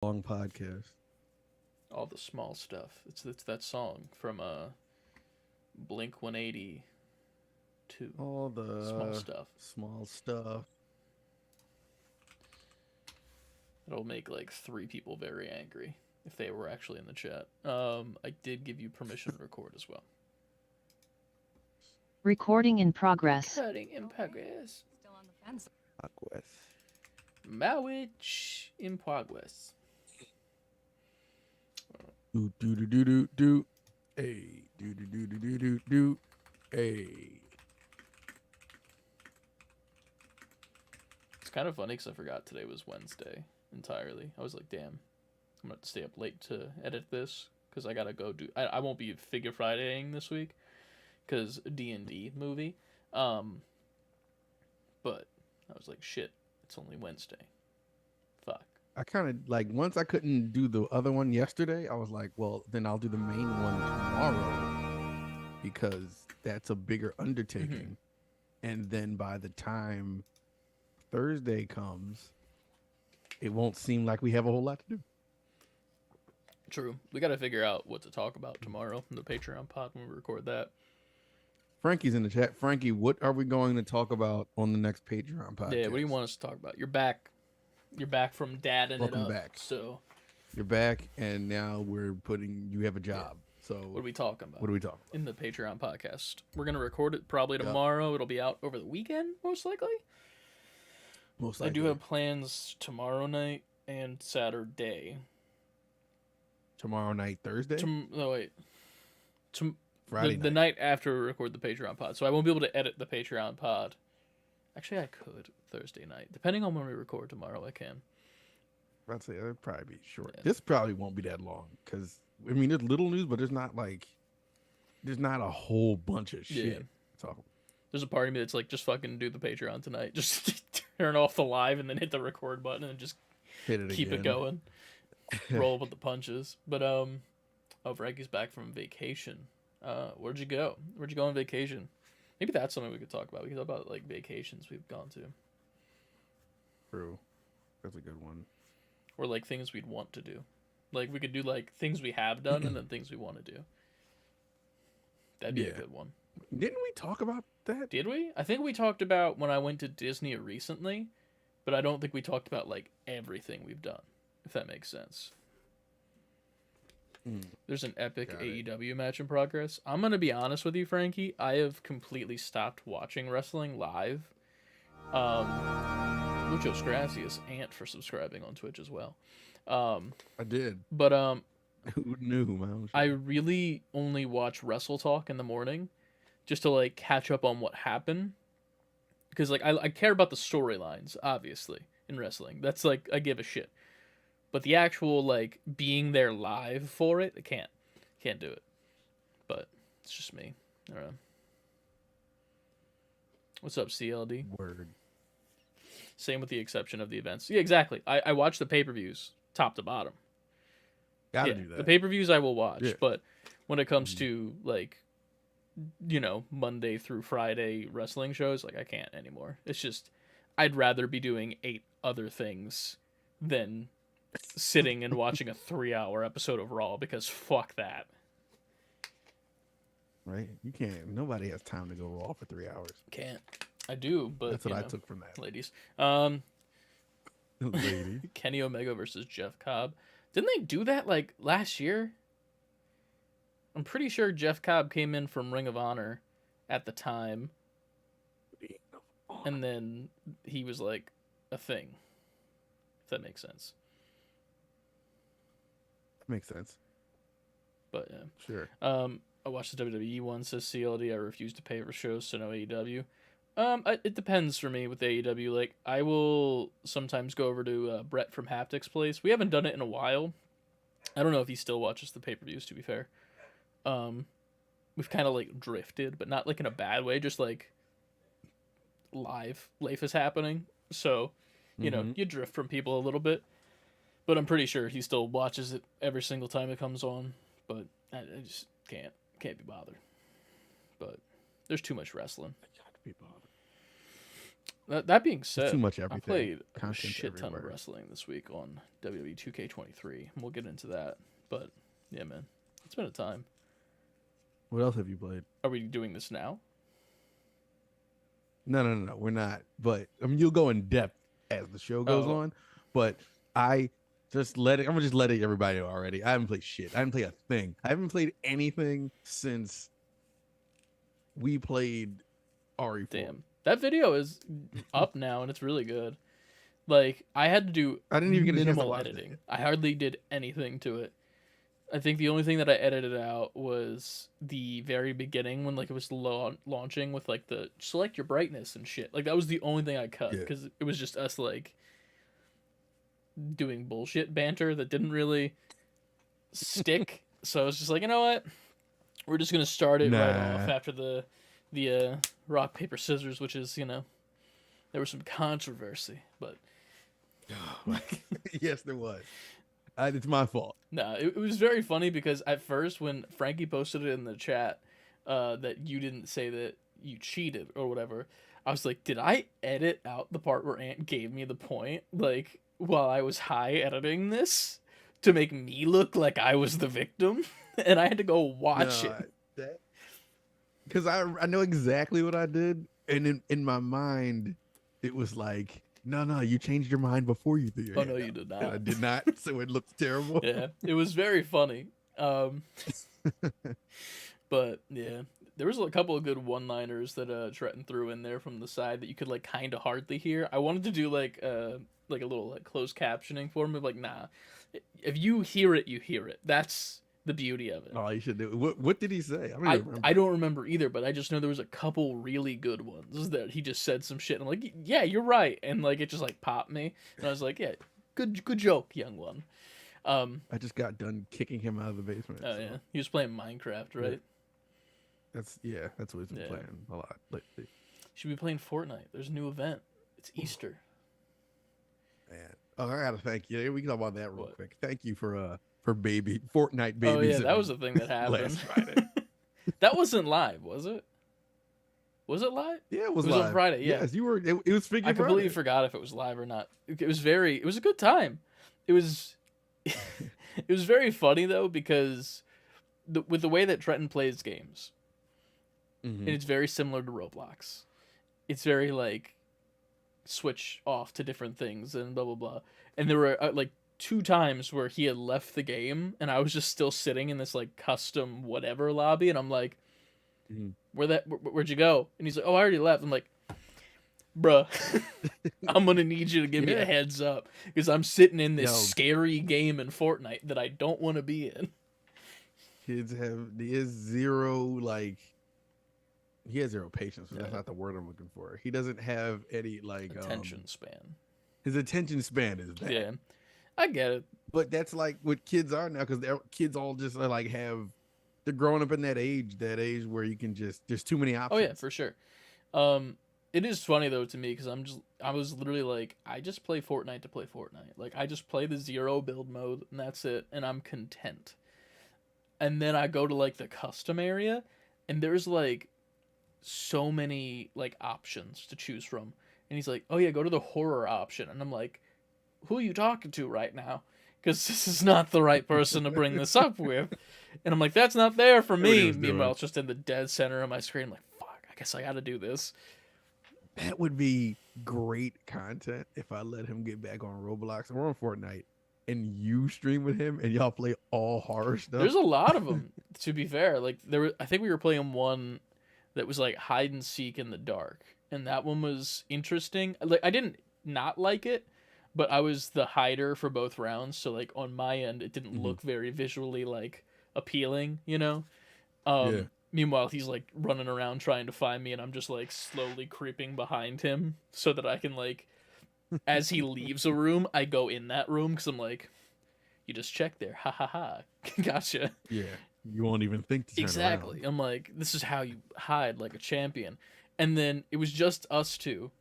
Long podcast. All the small stuff. It's that song from Blink 182. All Small the stuff. small stuff. It'll make like three people very angry if they were actually in the chat. I did give you permission to record as well. Recording in progress. Cutting in progress. Still on the fence. Aquas. Marriage in progress. Do do do do do do. Hey. Do do do do do do do. Hey. It's kind of funny because I forgot today was Wednesday entirely. I was like, damn, I'm going to stay up late to edit this because I got to go do... I won't be Figure Fridaying this week because D&D movie. But I was like, shit, it's only Wednesday. Fuck. I kind of like once I couldn't do the other one yesterday, I was like, well, then I'll do the main one tomorrow because that's a bigger undertaking. And then by the time Thursday comes, it won't seem like we have a whole lot to do. True. We got to figure out what to talk about tomorrow in the Patreon pod when we record that. Frankie's in the chat. Frankie, what are we going to talk about on the next Patreon podcast? Yeah, what do you want us to talk about? You're back. You're back from dadding Welcome it up. back. So You're back, and now we're putting you have a job. So what are we talking about? What are we talking about? In the Patreon podcast. We're going to record it probably tomorrow. It'll be out over the weekend, most likely. Most I likely. do have plans tomorrow night and Saturday. Tomorrow night, Thursday, No, wait. Friday the night after we record the Patreon pod. So I won't be able to edit the Patreon pod. Actually, I could Thursday night. Depending on when we record tomorrow, I can. I'd say it'll probably be short. Yeah. This probably won't be that long because I mean there's little news, but there's not a whole bunch of shit. Yeah. So There's a part of me that's like, just fucking do the Patreon tonight. Just turn off the live and then hit the record button and just hit it keep again. it going. Roll with the punches. But oh, Frankie's back from vacation. Where'd you go? Where'd you go on vacation? Maybe that's something we could talk about. We could talk about like vacations we've gone to, True, that's a good one. or like things we'd want to do. Like we could do like things we have done and then things we want to do. That'd be a Yeah. good one. Didn't we talk about that? Did we? I think we talked about when I went to Disney recently, but I don't think we talked about like everything we've done, if that makes sense. There's an epic Got it. AEW match in progress. I'm going to be honest with you, Frankie. I have completely stopped watching wrestling live. Muchos gracias, Ant, for subscribing on Twitch as well. I did. But Who knew, man? I really only watch Wrestle Talk in the morning just to like catch up on what happened. Because like I care about the storylines, obviously, in wrestling. That's like I give a shit. But the actual like being there live for it, I can't do it. But it's just me. I don't know. What's up, CLD? Word. Same with the exception of the events. Yeah, exactly. I watch the pay-per-views top to bottom. Gotta Yeah, do that. the pay-per-views I will watch, Yeah. but when it comes to like, Monday through Friday wrestling shows, like I can't anymore. It's just I'd rather be doing 8 other things than sitting and watching a 3-hour episode of Raw because fuck that. Right? You can't. Nobody has time to go raw for 3 hours. Can't. I do, but That's what I took from that. ladies. Lady. Kenny Omega versus Jeff Cobb. Didn't they do that like last year? I'm pretty sure Jeff Cobb came in from Ring of Honor at the time, and then he was like a thing. If that makes sense. Makes sense. But yeah. Sure. I watched the WWE one, says CLD. I refuse to pay for shows, so no AEW. It depends for me with AEW. Like, I will sometimes go over to Brett from Haptics Place. We haven't done it in a while. I don't know if he still watches the pay-per-views, to be fair. We've kind of, like, drifted, but not, like, in a bad way. Just, like, life is happening. So, you know, you drift from people a little bit. But I'm pretty sure he still watches it every single time it comes on. But I just can't be bothered. But there's too much wrestling. I got to be bothered. That being It's said, too much I everything. played a Content's shit ton of everywhere. wrestling this week on WWE 2K23. And we'll get into that. But yeah, man, it's been a time. What else have you played? Are we doing this now? No. We're not. But I mean, you'll go in depth as the show goes Oh. on. But I just let it. I'm gonna just let it everybody know already. I haven't played shit. I haven't played a thing. I haven't played anything since we played RE4. Damn. That video is up now and it's really good. Like, I had to do I didn't even get a chance to minimal watch editing. it. I hardly did anything to it. I think the only thing that I edited out was the very beginning when like it was launching with like the select your brightness and shit. Like that was the only thing I cut Yeah. because it was just us like doing bullshit banter that didn't really stick. So I was just like, you know what? We're just gonna start it right off Nah. after the rock paper scissors, which is there was some controversy, but Yes, there was. It's my fault. no, it was very funny because at first when Frankie posted it in the chat that you didn't say that you cheated or whatever, I was like, did I edit out the part where Ant gave me the point like while I was high editing this to make me look like I was the victim? And I had to go watch it. Because I know exactly what I did, and in my mind, it was like, no, you changed your mind before you threw your Oh hand no, up. you did And I not. did not, so it looked terrible. Yeah, it was very funny. But yeah, there was a couple of good one-liners that Trenton threw in there from the side that you could like kind of hardly hear. I wanted to do like a little like closed captioning for him, but like nah, if you hear it, you hear it. That's the beauty of it. Oh, you should do it. What did he say? I don't even remember. I don't remember either, but I just know there was a couple really good ones that he just said some shit. And I'm like, yeah, you're right, and like it just like popped me, and I was like, yeah, good joke, young one. I just got done kicking him out of the basement. Oh so yeah, he was playing Minecraft, right? that's what he's been Yeah. playing a lot lately. Should be playing Fortnite. There's a new event. It's Easter. Man, oh, I gotta thank you. We can talk about that real What? quick. Thank you for Fortnite babies. Oh yeah, that was the thing that happened. last Friday. That wasn't live, was it? Was it live? Yeah, it was It was on live. Friday, yeah. Yes, you were. It was Figure I completely Friday. forgot if it was live or not. It was it was a good time. It was it was very funny though because with the way that Trenton plays games, Mhm. and it's very similar to Roblox. It's very like switch off to different things and blah blah blah. And there were like 2 times where he had left the game and I was just still sitting in this like custom whatever lobby and I'm like, Mhm. where'd you go? And he's like, oh, I already left. I'm like, bruh, I'm gonna need you to give me Yeah. a heads up because I'm sitting in this Yo. scary game in Fortnite that I don't want to be in. Kids he has zero like. He has zero patience. But That's Yeah. not the word I'm looking for. He doesn't have any like Attention span. His attention span is that. Yeah, I get it. But that's like what kids are now because kids all just like they're growing up in that age where you can just there's too many options. Oh yeah, for sure. It is funny though to me because I was literally like, I just play Fortnite to play Fortnite. Like I just play the 0 build mode and that's it, and I'm content. And then I go to like the custom area, and there's like so many like options to choose from. And he's like, oh yeah, go to the horror option, and I'm like, who are you talking to right now? Because this is not the right person to bring this up with. And I'm like, that's not there for That's what he me. was doing. Meanwhile, it's just in the dead center of my screen. I'm like, fuck, I guess I gotta do this. That would be great content if I let him get back on Roblox and we're on Fortnite and you stream with him and y'all play all horror stuff. There's a lot of them, to be fair. Like I think we were playing one that was like hide and seek in the dark, and that one was interesting. Like I didn't not like it, but I was the hider for both rounds, so like on my end, it didn't Mhm. look very visually like appealing, Yeah. Meanwhile, he's like running around trying to find me, and I'm just like slowly creeping behind him so that I can like, as he leaves a room, I go in that room because I'm like, you just checked there, ha ha ha, gotcha. Yeah. You won't even think to turn Exactly. around. I'm like, this is how you hide like a champion. And then it was just us two,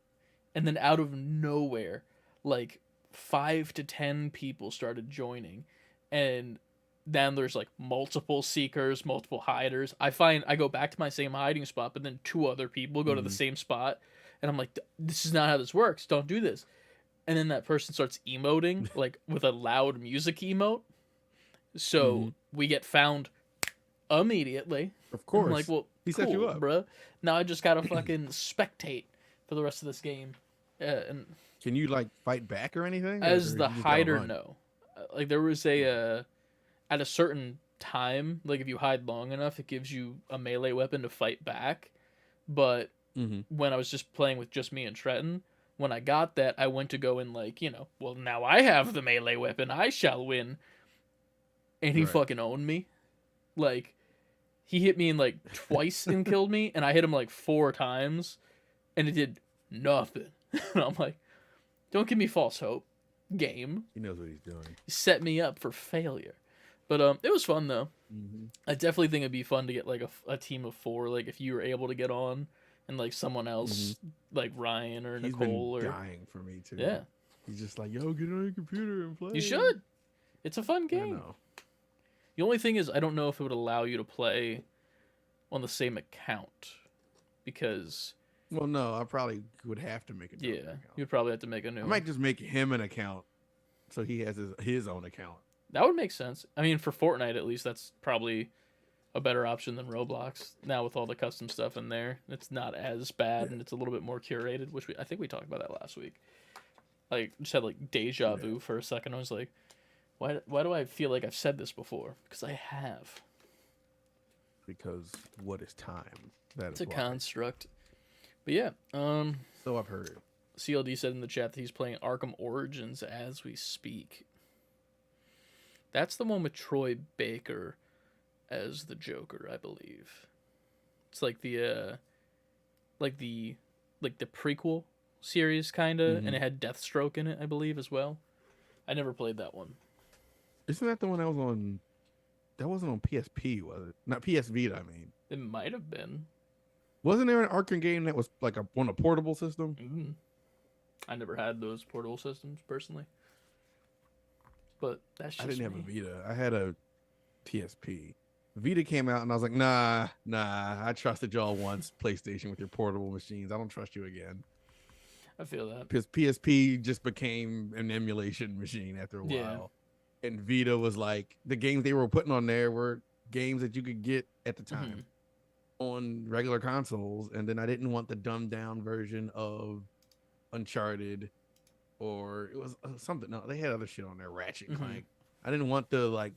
and then out of nowhere, like 5 to 10 people started joining, and then there's like multiple seekers, multiple hiders. I go back to my same hiding spot, but then 2 other people go to the Mhm. same spot, And I'm like, this is not how this works. Don't do this. And then that person starts emoting like with a loud music emote. So we get found immediately. Of And I'm course. like, well, He cool, set you up. bruh. Now I just gotta fucking spectate for the rest of this game. And Can you like fight back or anything? as or the you just gotta hider, run? no. Like there was a at a certain time, like if you hide long enough, it gives you a melee weapon to fight back. But when I was just playing with just me and Trenton, when I got that, I went to go in like, well, now I have the melee weapon, I shall win. And he Right. fucking owned me. Like, he hit me in like twice and killed me, and I hit him like 4 times, and it did nothing. And I'm like, don't give me false hope, game. He knows what he's doing. You set me up for failure. But it was fun though. I definitely think it'd be fun to get like a team of 4, like if you were able to get on, and like someone else, like Ryan or He's Nicole been or dying for me too. yeah, He's just like, yo, get on your computer and play. you should. It's a fun I game. know. The only thing is, I don't know if it would allow you to play on the same account, because Well, no, I probably would have to make a different account. you'd probably have to make a new I one. might just make him an account, so he has his own account. That would make sense. I mean, for Fortnite at least, that's probably a better option than Roblox. Now with all the custom stuff in there, it's not as bad and it's a little bit more curated. Which I think we talked about that last week. Like, just had like deja vu for a second. I was like, why do I feel like I've said this before? Because I have. Because what is time? It's a construct. But yeah, So I've heard. CLD said in the chat that he's playing Arkham Origins as we speak. That's the one with Troy Baker as the Joker, I believe. It's like the prequel series kinda, and it had Deathstroke in it, I believe, as well. I never played that one. Isn't that the one that was on? That wasn't on PSP, was it? Not PS Vita. I mean, It might have been. wasn't there an Arkham game that was like on a portable system? Mm. I never had those portable systems personally, but that's just I didn't have a me. Vita. I had a PSP. Vita came out, and I was like, nah. I trusted y'all once, PlayStation, with your portable machines. I don't trust you again. I feel that. Because PSP just became an emulation machine after a while. Yeah. And Vita was like, the games they were putting on there were games that you could get at the time on regular consoles. And then I didn't want the dumbed down version of Uncharted, or it was something. No, they had other shit on there, Ratchet and Clank. I didn't want the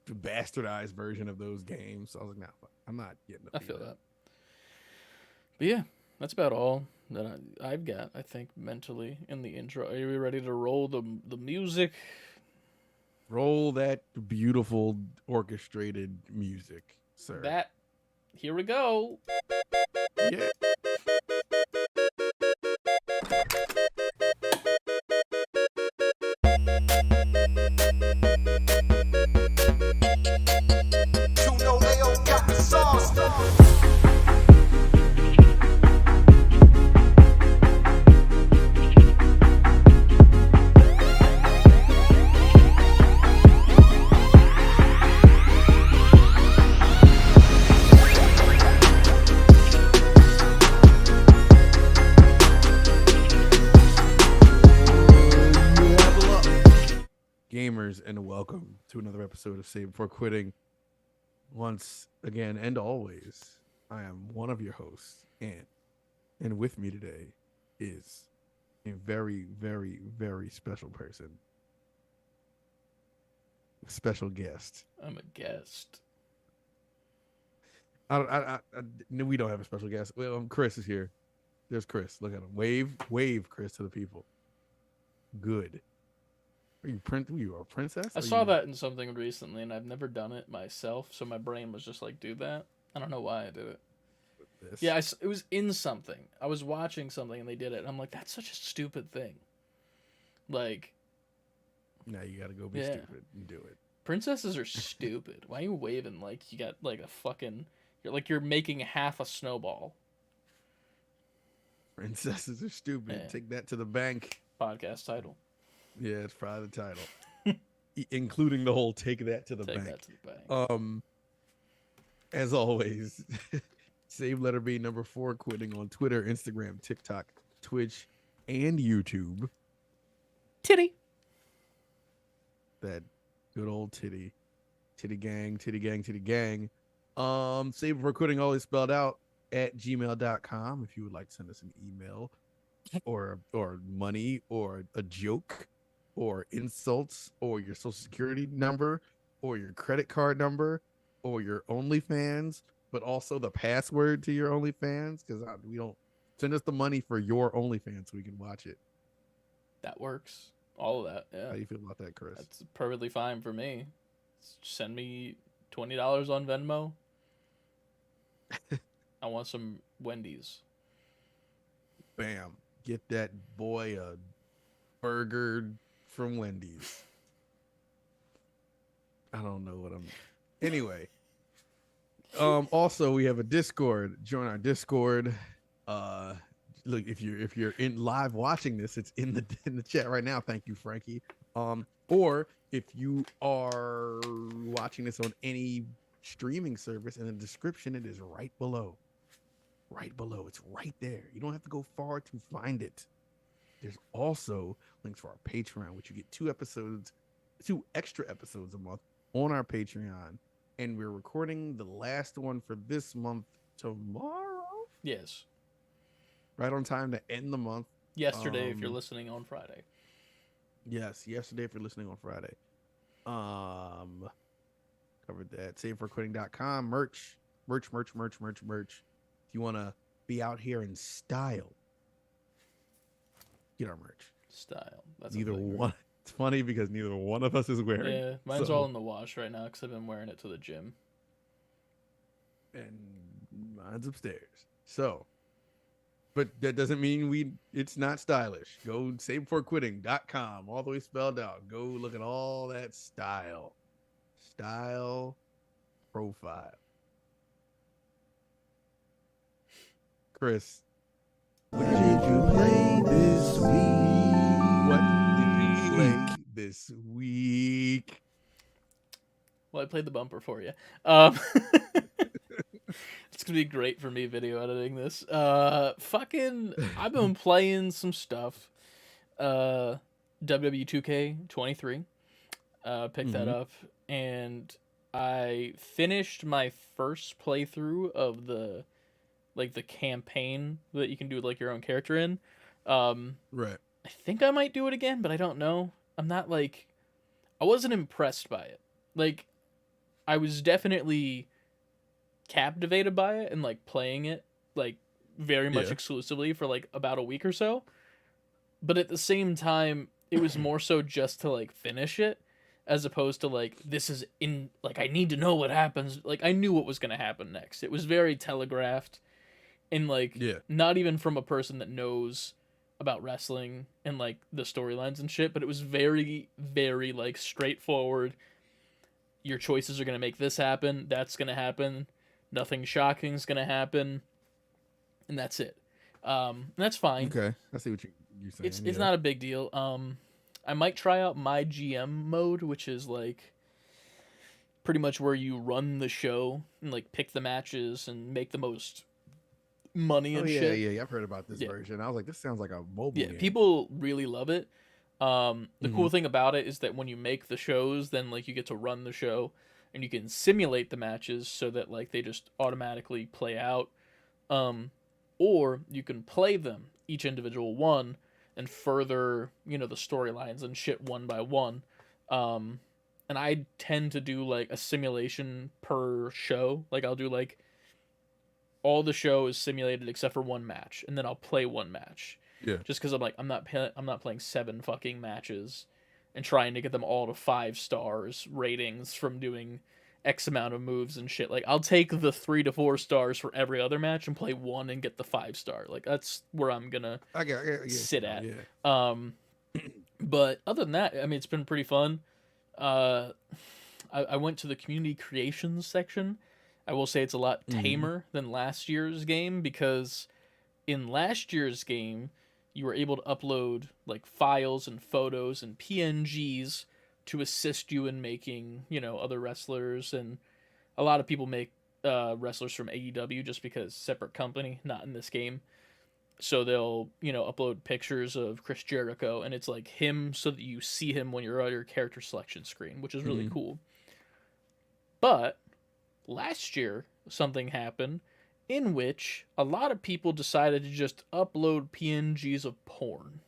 bastardized version of those games. So I was like, nah, I'm not getting a I Vita. feel that. But yeah, that's about all that I've got, I think, mentally in the intro. Are you ready to roll the music? Roll that beautiful orchestrated music, sir. Here we go. Yeah. You know they all got the sauce. Gamers, and welcome to another episode of Save Before Quitting. Once again and always, I am one of your hosts, and with me today is a very, very, very special person, a special guest. I'm a guest. No, we don't have a special guest. Well, Chris is here. There's Chris. Look at him. Wave, Chris, to the people. Good. Are you a princess? I saw that in something recently, and I've never done it myself, so my brain was just like, do that. I don't know why I did it. This? Yeah, it was in something. I was watching something, and they did it, and I'm like, that's such a stupid thing. Like, Now you gotta go be Yeah. stupid and do it. princesses are stupid. Why are you waving like you got like a fucking... You're making half a snowball. Princesses are stupid. Yeah. Take that to the bank. Podcast title. Yeah, it's probably the title. Including the whole take that to the Take bank. that to the bank. As always, Save letter B number 4 quitting on Twitter, Instagram, TikTok, Twitch, and YouTube. Titty. That good old titty gang, titty gang, titty gang. Save for quitting all is spelled out at gmail.com if you would like to send us an email or money or a joke or insults or your social security number or your credit card number or your OnlyFans, but also the password to your OnlyFans, because we don't send us the money for your OnlyFans so we can watch it. That works. All of that. How Yeah. do you feel about that, Chris? That's perfectly fine for me. Send me $20 on Venmo. I want some Wendy's. Bam. Get that boy a burger from Wendy's. I don't know what I'm. Anyway. Also, we have a Discord. Join our Discord. Look, if you're in live watching this, it's in the chat right now. Thank you, Frankie. Or if you are watching this on any streaming service, in the description, it is right below. Right below. It's right there. You don't have to go far to find it. There's also links for our Patreon, which you get 2 extra episodes a month on our Patreon. And we're recording the last one for this month tomorrow. Yes. Right on time to end the month. Yesterday, if you're listening on Friday. Yes, yesterday if you're listening on Friday. Covered that. SaveForQuitting.com. Merch. If you want to be out here in style, get our merch. Style. That's Neither a thing, right? one. It's funny because neither one of us is wearing. Yeah, mine's so- all in the wash right now because I've been wearing it to the gym. And mine's upstairs. So, but that doesn't mean it's not stylish. Go SaveBeforeQuitting.com, all the way spelled out. Go look at all that style profile. Chris, what did you play this week? What did you play this week? Well, I played the bumper for you. It's gonna be great for me video editing this. I've been playing some stuff. WWE 2K23. Picked that up, and I finished my first playthrough of the campaign that you can do like your own character in. Right. I think I might do it again, but I don't know. I wasn't impressed by it. Like, I was definitely captivated by it and like playing it like very much exclusively for like about a week or so. But at the same time, it was more so just to like finish it, as opposed to like, this is in like, I need to know what happens. Like, I knew what was going to happen next. It was very telegraphed, and like, not even from a person that knows about wrestling and like the storylines and shit, but it was very, very like straightforward. Your choices are going to make this happen. That's going to happen. Nothing shocking is going to happen. And that's it. And that's fine. Okay. I see what you're saying. It's not a big deal. I might try out my GM mode, which is like pretty much where you run the show and like pick the matches and make the most money and shit. Yeah. I've heard about this version. I was like, this sounds like a mobile game. People really love it. The cool thing about it is that when you make the shows, then like you get to run the show and you can simulate the matches so that like they just automatically play out. Or you can play them each individual one and further, the storylines and shit one by one. And I tend to do like a simulation per show. Like I'll do like all the show is simulated except for one match, and then I'll play one match. Yeah. Just because I'm like, I'm not playing 7 fucking matches and trying to get them all to 5 stars ratings from doing X amount of moves and shit. Like, I'll take the 3 to 4 stars for every other match and play one and get the 5 star. Like, that's where I'm gonna sit at. Yeah. But other than that, I mean, it's been pretty fun. I went to the community creations section. I will say it's a lot tamer than last year's game, because in last year's game, you were able to upload like files and photos and PNGs to assist you in making, other wrestlers, and a lot of people make wrestlers from AEW just because separate company, not in this game. So they'll, upload pictures of Chris Jericho, and it's like him so that you see him when you're on your character selection screen, which is really cool. But last year, something happened in which a lot of people decided to just upload PNGs of porn.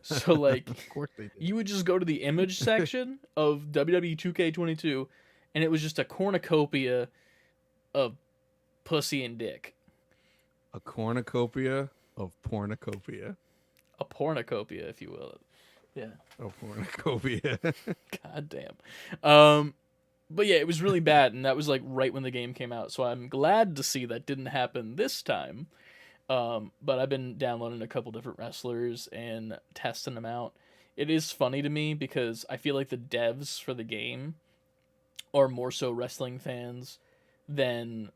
So, like, Of course they did. you would just go to the image section of WWE 2K22, and it was just a cornucopia of pussy and dick. A cornucopia of pornocopia. A pornucopia, if you will. Yeah. A cornucopia. God damn. But yeah, it was really bad, and that was like right when the game came out. So I'm glad to see that didn't happen this time. But I've been downloading a couple different wrestlers and testing them out. It is funny to me because I feel like the devs for the game are more so wrestling fans than,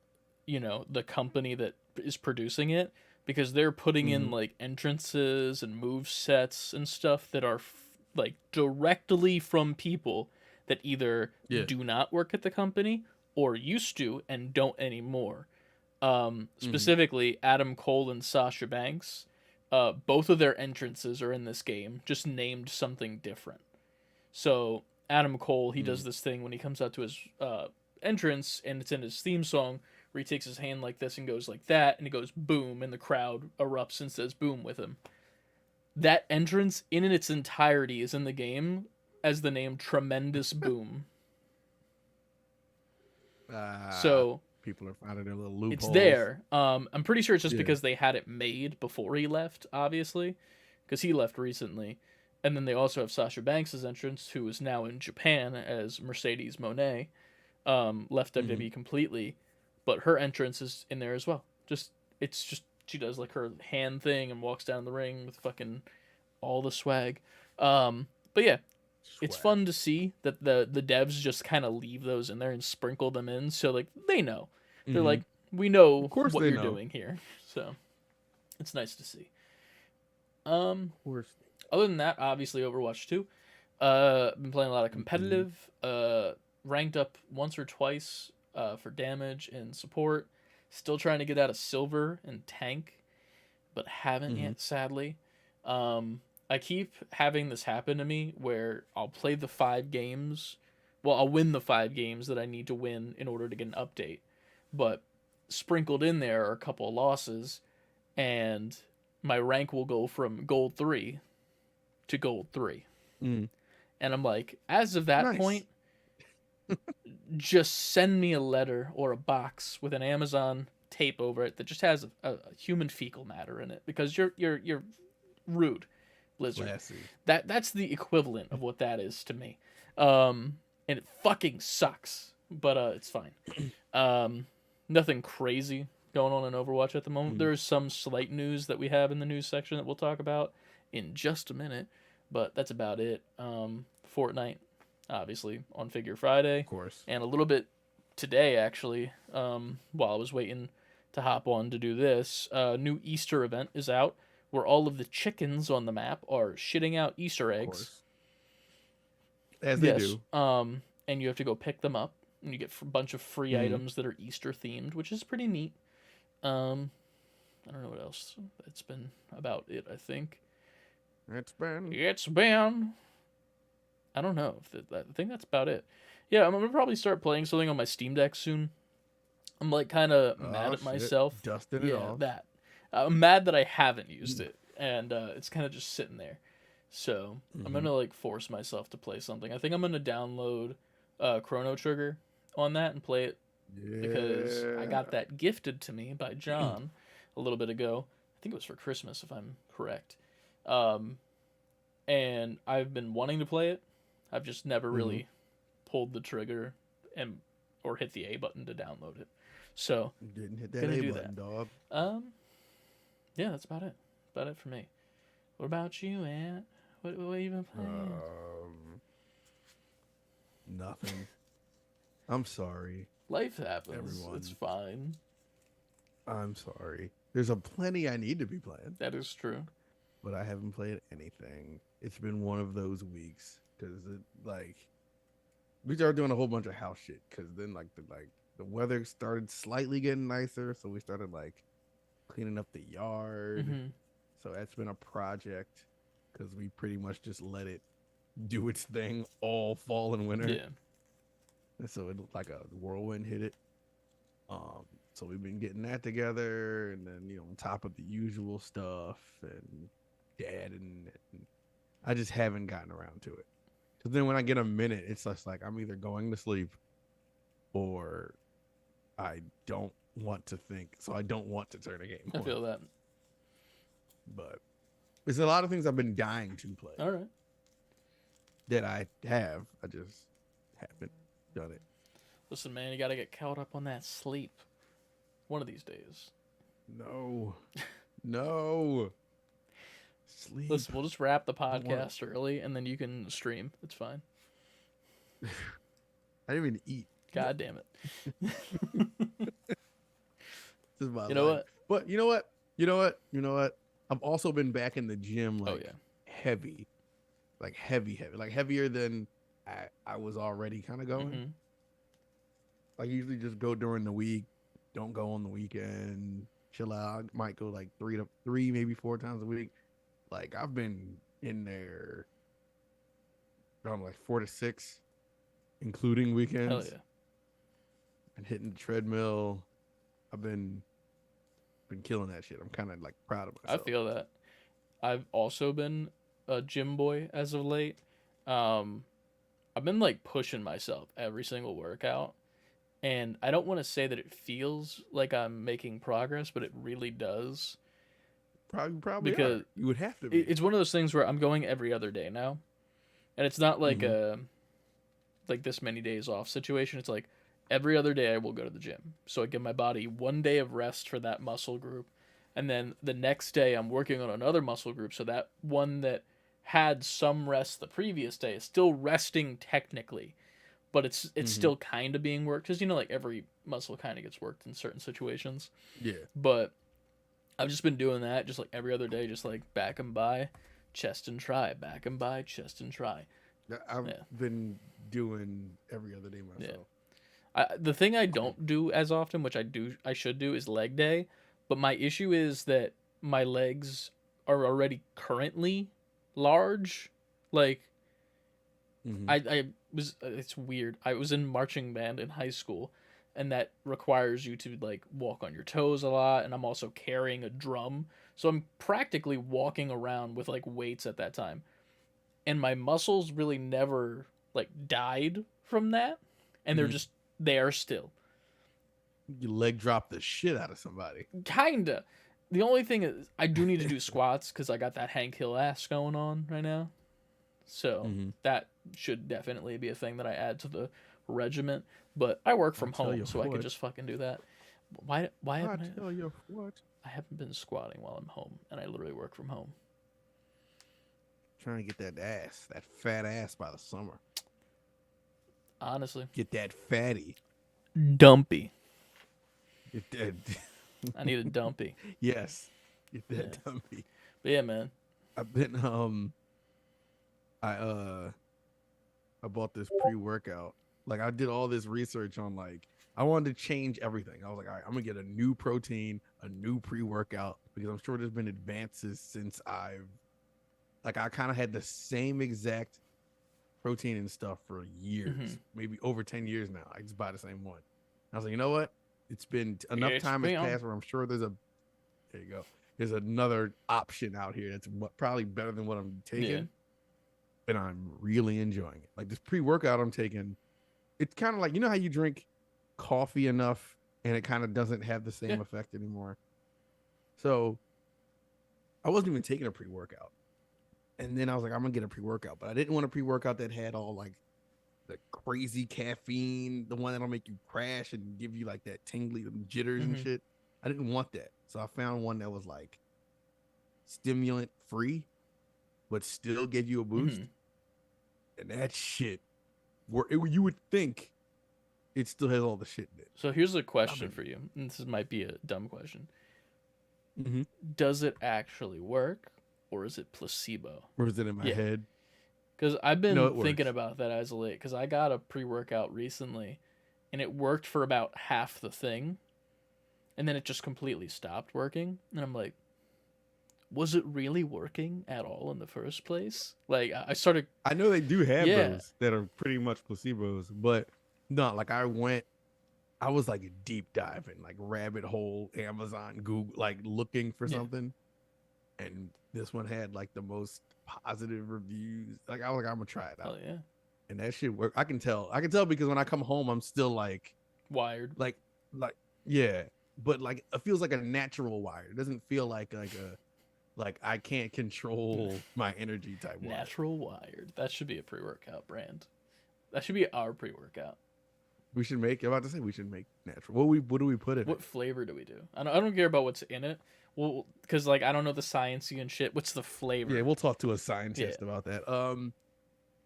the company that is producing it, because they're putting in like entrances and move sets and stuff that are like directly from people that either do not work at the company or used to and don't anymore. Specifically, Adam Cole and Sasha Banks, both of their entrances are in this game, just named something different. So Adam Cole, he does this thing when he comes out to his entrance, and it's in his theme song, where he takes his hand like this and goes like that, and he goes boom, and the crowd erupts and says boom with him. That entrance in its entirety is in the game as the name Tremendous Boom. So people are finding their little loopholes. it's there. I'm pretty sure it's just because they had it made before he left, obviously, because he left recently. And then they also have Sasha Banks' entrance, who is now in Japan as Mercedes Moné, left WWE completely, but her entrance is in there as well. It's just she does like her hand thing and walks down the ring with fucking all the swag. But yeah, it's fun to see that the devs just kind of leave those in there and sprinkle them in, so like they know. They're like, we know course what they you're know. doing here, so it's nice to see. Of course. Other than that, obviously Overwatch 2. Been playing a lot of competitive. Ranked up once or twice for damage and support. Still trying to get out of silver and tank, but haven't yet, sadly. I keep having this happen to me where I'll play the 5 games. Well, I'll win the 5 games that I need to win in order to get an update. But sprinkled in there are a couple of losses, and my rank will go from gold 3 to gold 3. And I'm like, as of that point, just send me a letter or a box with an Amazon tape over it that just has a human fecal matter in it, because you're rude, Blizzard. Classy. That's the equivalent of what that is to me. And it fucking sucks, but it's fine. Nothing crazy going on in Overwatch at the moment. There's some slight news that we have in the news section that we'll talk about in just a minute, but that's about it. Fortnite, obviously, on Figure Friday. Of course. And a little bit today, actually, while I was waiting to hop on to do this. New Easter event is out, where all of the chickens on the map are shitting out Easter Of eggs. course. As they do. And you have to go pick them up, and you get a bunch of free items that are Easter themed, which is pretty neat. I don't know what else. It's been about it, I think. It's been. I don't know. I think that's about it. Yeah, I'm gonna probably start playing something on my Steam Deck soon. I'm like kind of mad at myself. Dusting it off. That. I'm mad that I haven't used it, and it's kind of just sitting there. So I'm gonna like force myself to play something. I think I'm gonna download Chrono Trigger on that and play it, because I got that gifted to me by John a little bit ago. I think it was for Christmas, if I'm correct. And I've been wanting to play it. I've just never really pulled the trigger or hit the A button to download it. So Didn't hit that gonna A do button, dog. yeah, that's about it. About it for me. What about you, Ant? What have you been playing? Nothing. I'm sorry. Life happens. everyone. It's fine. I'm sorry. There's a plenty I need to be playing, That is true. but I haven't played anything. It's been one of those weeks because we started doing a whole bunch of house shit because then the weather started slightly getting nicer, so we started like cleaning up the yard. Mhm. So that's been a project because we pretty much just let it do its thing all fall and winter. Yeah. And so it looked like a whirlwind hit it. So we've been getting that together, and then on top of the usual stuff and dad and I just haven't gotten around to it. Because then when I get a minute, it's just like I'm either going to sleep or I don't want to think. So I don't want to turn a game I on. feel that. But there's a lot of things I've been dying to play All right. that I have. I just haven't done it. Listen, man, you got to get caught up on that sleep. One of these days. No. No. Sleep. Listen, we'll just wrap the I wanna- podcast early, and then you can stream. It's fine. I didn't even eat. God damn it. This is my You know life. But you know what? I've also been back in the gym like Oh, yeah. heavy. Like heavy. Like heavier than I was already kind of going. Mhm. I usually just go during the week, don't go on the weekend, chill out. I might go like three, maybe 4 times a week. Like I've been in there around like 4 to 6, including weekends. Hell yeah. And hitting the treadmill. I've been killing that shit. I'm kind of like proud of I myself. feel that. I've also been a gym boy as of late. I've been like pushing myself every single workout. And I don't want to say that it feels like I'm making progress, but it really does. Probably because are. You would have to be. It's one of those things where I'm going every other day now. And it's not like Mhm. like this many days off situation. It's like every other day I will go to the gym. So I give my body 1 day of rest for that muscle group. And then the next day I'm working on another muscle group. So that one that had some rest the previous day is still resting technically. But it's Mhm. still kind of being worked. Because, like every muscle kind of gets worked in certain situations. Yeah. But I've just been doing that just like every other day. Just like back and by, chest and try. Back and by, chest and try. I've Yeah. been doing every other day myself. The thing I don't do as often, which I should do, is leg day. But my issue is that my legs are already currently large. Like Mhm. I was, it's weird. I was in marching band in high school, and that requires you to like walk on your toes a lot. And I'm also carrying a drum, so I'm practically walking around with like weights at that time. And my muscles really never like died from that, and they're Mhm. just there still. You leg drop the shit out of somebody. Kinda. The only thing is, I do need to do squats because I got that Hank Hill ass going on right now. So Mhm. that should definitely be a thing that I add to the regiment. But I work from I'll tell home, you so I could what. just fucking do that. Why I haven't tell you what. I haven't been squatting while I'm home, and I literally work from home. Trying to get that ass, that fat ass by the summer. Honestly, Get that fatty. dumpy. Get that. I need a dumpy. Yes. Get that Yeah. dumpy. But yeah, man. I've been I bought this pre-workout. Like I did all this research on like I wanted to change everything. I was like, all right, I'm gonna get a new protein, a new pre-workout because I'm sure there's been advances since I kind of had the same exact protein and stuff for years, Mhm. maybe over 10 years now. I just buy the same one. I was like, you know what? It's been enough It's time has been- passed where I'm sure there you go. There's another option out here that's probably better than what I'm taking. Yeah. And I'm really enjoying it. Like this pre-workout I'm taking, it's kind of like, you know how you drink coffee enough and it kind of doesn't have the same Yeah. effect anymore. So I wasn't even taking a pre-workout. And then I was like, I'm gonna get a pre-workout, but I didn't want a pre-workout that had all like the crazy caffeine, the one that'll make you crash and give you like that tingly jitters and Mhm. shit. I didn't want that. So I found one that was like stimulant free, but still gave you a boost. Mhm. And that shit, you would think it still has all the shit in it. So here's a question mean- for you. And this might be a dumb question. Mm-hmm. Does it actually work, or is it placebo? Or is it in my Yeah. head? Because I've been No, it thinking works. about that as of late. Because I got a pre-workout recently, and it worked for about half the thing, and then it just completely stopped working. And I'm like, was it really working at all in the first place? Like I started, I know they do have Yeah. those that are pretty much placebos, but no, like I was like deep diving, like rabbit hole, Amazon, Google, like looking for Yeah. something, and this one had like the most positive reviews. Like I was like, I'm gonna try it out, oh yeah, and that shit work. I can tell because when I come home, I'm still like wired. like yeah, but like it feels like a natural wire. It doesn't feel like a like I can't control my energy type wire. Natural wired. That should be a pre-workout brand. That should be our pre-workout. We should make. I'm about to say we should make natural. What do we put in What it? flavor do we do? I don't care about what's in it. Well, because like I don't know the sciencey and shit. What's the flavor? Yeah, we'll talk to a scientist about that.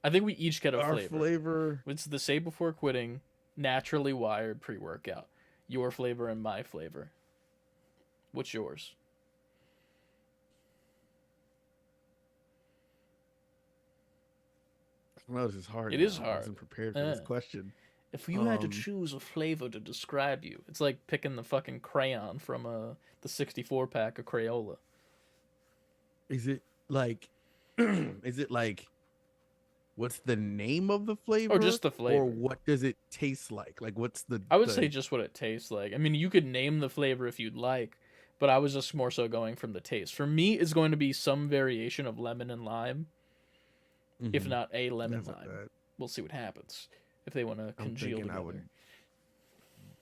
I think we each get a Our flavor. flavor. It's the Say Before Quitting, naturally wired pre-workout. Your flavor and my flavor. What's yours? No, this is hard. It is now. I hard. wasn't prepared for this Yeah. question. If you had to Um, choose a flavor to describe you, it's like picking the fucking crayon from the 64 pack of Crayola. Is it like? Is it like? What's the name of the flavor? just the flavor. Or what does it taste like? Like what's the? I would the- say just what it tastes like. I mean, you could name the flavor if you'd like, but I was just more so going from the taste. For me, it's going to be some variation of lemon and lime, if Mhm. not a lemon Stuff like lime. that. We'll see what happens if they want to I'm congeal thinking together. I would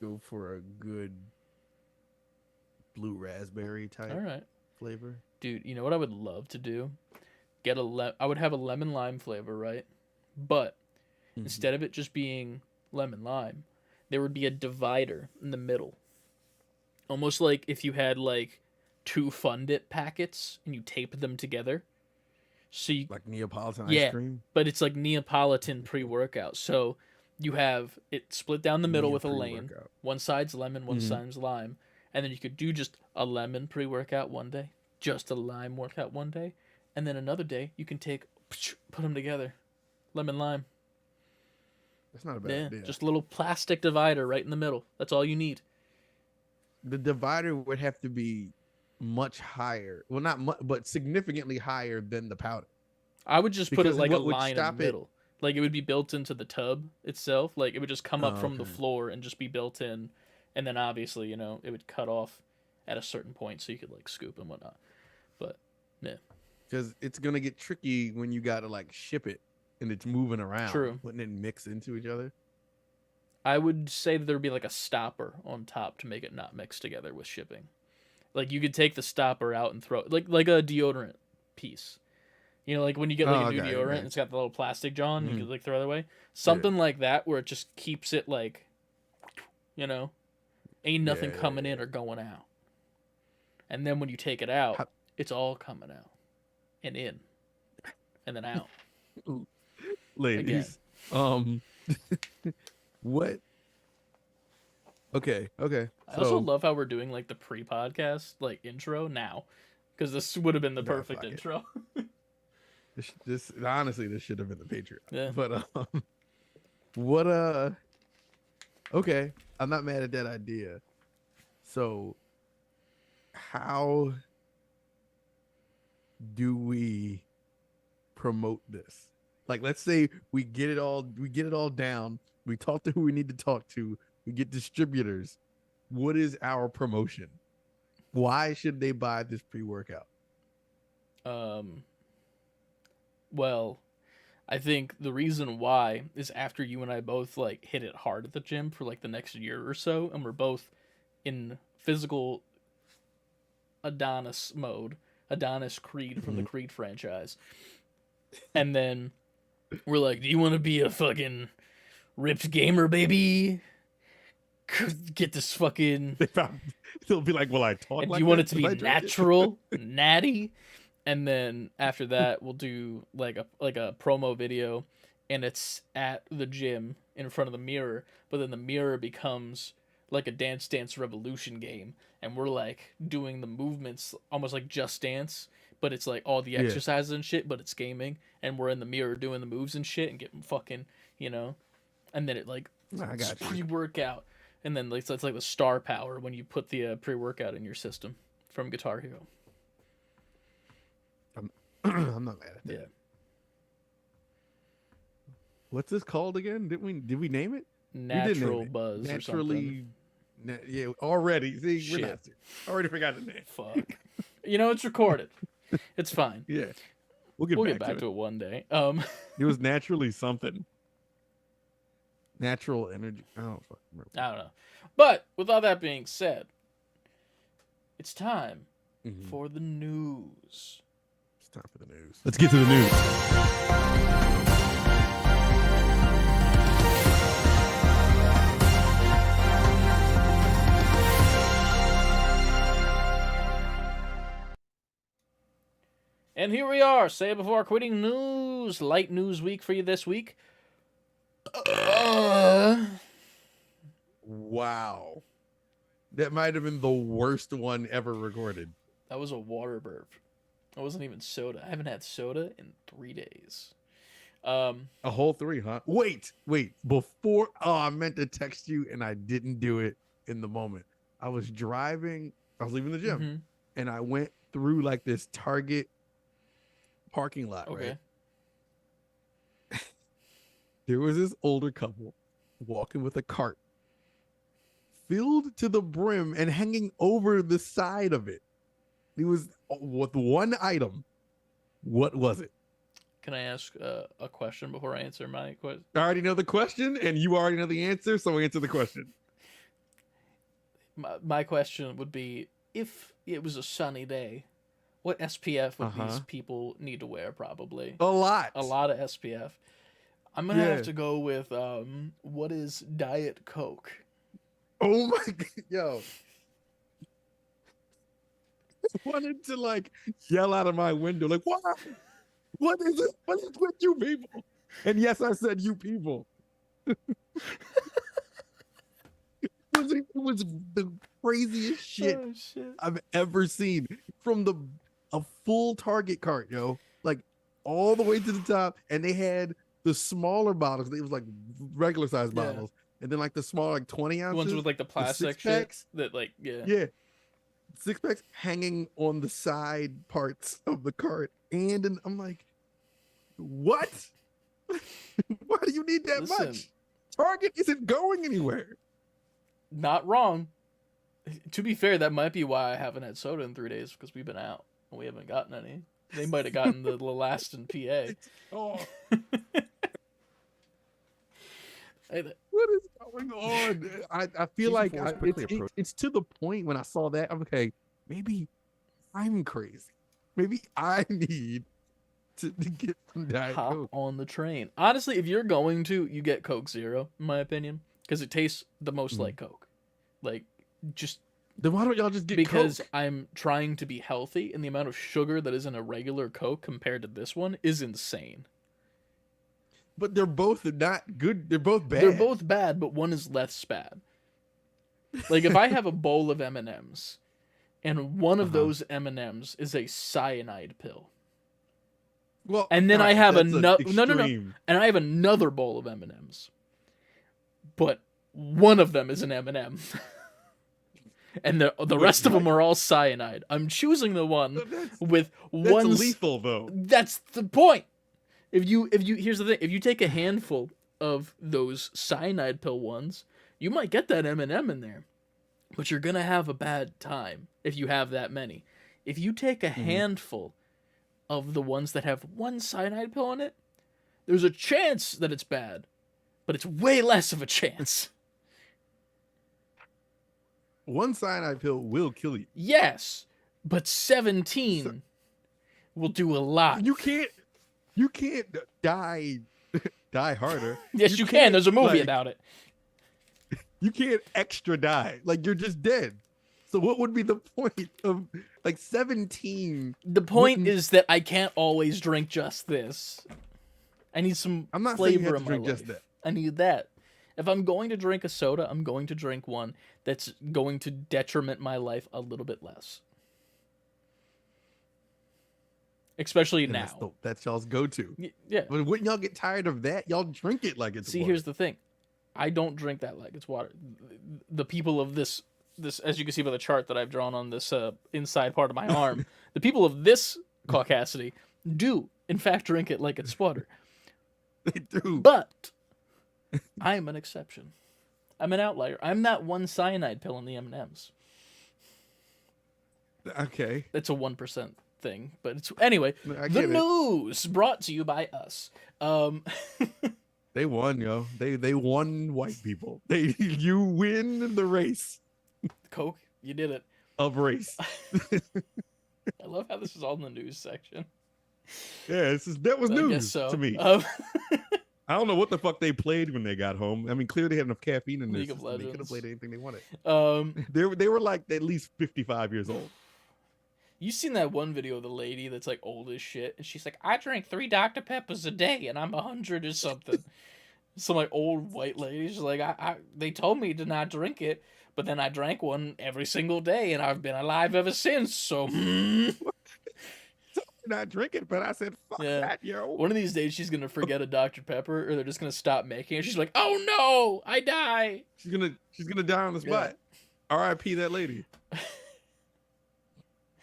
go for a good blue raspberry type All right, flavor. dude. You know what I would love to do? I would have a lemon lime flavor, right? But Mhm. instead of it just being lemon lime, there would be a divider in the middle. Almost like if you had like two Fun Dip packets and you tape them together. So you, Like Neapolitan Yeah. ice cream. but it's like Neapolitan pre-workout. So you have it split down the middle Nia with a lane. pre-workout. One side's lemon, one Mhm. side's lime. And then you could do just a lemon pre-workout one day, just a lime workout one day, and then another day you can take put them together. Lemon lime. That's not a bad Yeah, idea. just a little plastic divider right in the middle. That's all you need. The divider would have to be much higher. Well, not much, but significantly higher than the powder. I would just put it Because like a what would line in the stop it- middle. Like it would be built into the tub itself. Like it would just come up Oh, from the okay. floor and just be built in. And then obviously, you know, it would cut off at a certain point so you could like scoop and whatnot. But Because it's gonna get tricky when you gotta like ship it and it's moving around. True. Wouldn't it mix into each other? I would say that there'd be like a stopper on top to make it not mix together with shipping. Like you could take the stopper out and throw it like a deodorant piece. You know, like when you get like Oh, a new okay, deodorant, okay. it's got the little plastic jaw and you Mhm. could like throw it away. Something like that where it just keeps it like, you know, ain't nothing Yeah, coming yeah, in or going out. And then when you take it out, How- it's all coming out and in and then out. Ladies. What? Okay. I also love how we're doing like the pre-podcast like intro now, because this would have been the Nah, perfect fuck it. intro. this honestly, this should have been the Patreon. Yeah. But what okay, I'm not mad at that idea. So how do we promote this? Like let's say we get it all down, we talk to who we need to talk to, we get distributors. What is our promotion? Why should they buy this pre-workout? Well, I think the reason why is after you and I both like hit it hard at the gym for like the next year or so, and we're both in physical Adonis mode, Adonis Creed from the Creed franchise. And then we're like, do you want to be a fucking ripped gamer, baby? Get this fucking. They'll be like, "Well, I talk And like do you want it that? to be Am I drunk?" natural, natty? And then after that, we'll do like a promo video, and it's at the gym in front of the mirror. But then the mirror becomes like a Dance Dance Revolution game, and we're like doing the movements almost like Just Dance, but it's like all the Yeah. exercises and shit, but it's gaming, and we're in the mirror doing the moves and shit and getting fucking, you know, and then it like I got you. pre-workout, and then like, so it's like the star power when you put the pre-workout in your system from Guitar Hero. I'm not mad at that. Yeah. What's this called again? Did we name it? We did name Natural it. buzz or something. Naturally. Yeah, already. See, Shit. we're not. Already forgot the name. Fuck. You know, it's recorded. It's fine. Yeah, we'll We'll get back, to it. it one day. It was naturally something. Natural energy. I don't fucking remember. I don't know. But with all that being said, it's time Mhm. for the news. It's time for the news. Let's get to the news. And here we are. Say it before quitting news. Light news week for you this week. Wow, that might have been the worst one ever recorded. That was a water burp. It wasn't even soda. I haven't had soda in 3 days. A whole 3, huh? Wait. Before, I meant to text you and I didn't do it in the moment. I was driving. I was leaving the gym, Mhm. and I went through like this Target parking lot. Okay. Right. There was this older couple walking with a cart filled to the brim and hanging over the side of it. It was with one item. What was it? Can I ask a question before I answer my question? I already know the question, and you already know the answer, so answer the question. My question would be, if it was a sunny day, what SPF would these people need to wear? Probably A lot. a lot of SPF. I'm gonna have Yeah. to go with what is Diet Coke? Oh my god, yo. I wanted to like yell out of my window, like, what? What is it? What is with you people? And yes, I said you people. It was the craziest shit Oh, shit. I've ever seen. From a full Target cart, yo, like all the way to the top, and they had the smaller bottles. It was like regular size Yeah. bottles, and then like the small, like 20 The ounces. ones with like the plastic shit six-packs? that like yeah. Yeah. 6-packs hanging on the side parts of the cart. And I'm like, what? Why do you need that Listen. much? Target isn't going anywhere. Not wrong. To be fair, that might be why I haven't had soda in 3 days, because we've been out and we haven't gotten any. They might have gotten the last in PA. Oh, Hey, what is going on? I feel Season like 4 is quickly it's to the point when I saw that, I'm okay, maybe I'm crazy. Maybe I need to get some Diet hop Coke. on the train. Honestly, if you're going to, you get Coke Zero, in my opinion, because it tastes the most Mhm. like Coke. Like, just Then why don't y'all just get because Coke? I'm trying to be healthy, and the amount of sugar that is in a regular Coke compared to this one is insane. But they're both not good. They're both bad. They're both bad, but one is less bad. Like, if I have a bowl of M&Ms, and one of Uh-huh. those M&Ms is a cyanide pill, well, and then I alright, have that's an no, no, extreme. and I have another bowl of M&Ms, but one of them is an M&M, and the rest of them are all cyanide. I'm choosing the one That's with That's one. lethal, though. That's the point. If you here's the thing. If you take a handful of those cyanide pill ones, you might get that M&M in there, but you're gonna have a bad time if you have that many. If you take a handful of the ones that have one cyanide pill in it, there's a chance that it's bad, but it's way less of a chance. One cyanide pill will kill you. Yes, but 17 will do a lot. You can't die harder. Yes, you can. can't, There's a movie like, about it. You can't extra die. Like, you're just dead. So what would be the point of like 17? The point wouldn't- is that I can't always drink just this. I need some I'm not saying you flavor have in to my drink life. just that. I need that. If I'm going to drink a soda, I'm going to drink one that's going to detriment my life a little bit less. especially And now. that's y'all's go-to. Yeah. But wouldn't y'all get tired of that? Y'all drink it like it's See, water. here's the thing. I don't drink that like it's water. The people of this, as you can see by the chart that I've drawn on this inside part of my arm, the people of this caucasity do, in fact, drink it like it's water. They do. But I am an exception. I'm an outlier. I'm that one cyanide pill in the M&Ms. Okay. It's a 1% thing, but it's anyway. I The get it. news brought to you by us. They won, yo. They won white people. You win the race Coke, you did it. of race. I love how this is all in the news section. Yeah, that was I guess news so. to me. I don't know what the fuck they played when they got home. I mean, clearly they had enough caffeine in League this. of They could have Legends. played anything they wanted. um, They were like at least 55 years old. you seen that one video of the lady that's like old as shit, and she's like, "I drink 3 Dr. Peppers a day, and I'm 100 or something." Some like old white lady. She's like, they told me to not drink it, but then I drank one every single day, and I've been alive ever since. So, Not drinking, but I said, fuck Yeah. that, yo. one of these days she's gonna forget a Dr. Pepper, or they're just gonna stop making it. She's like, "Oh no, I die." She's gonna die on the spot. R.I.P. that lady.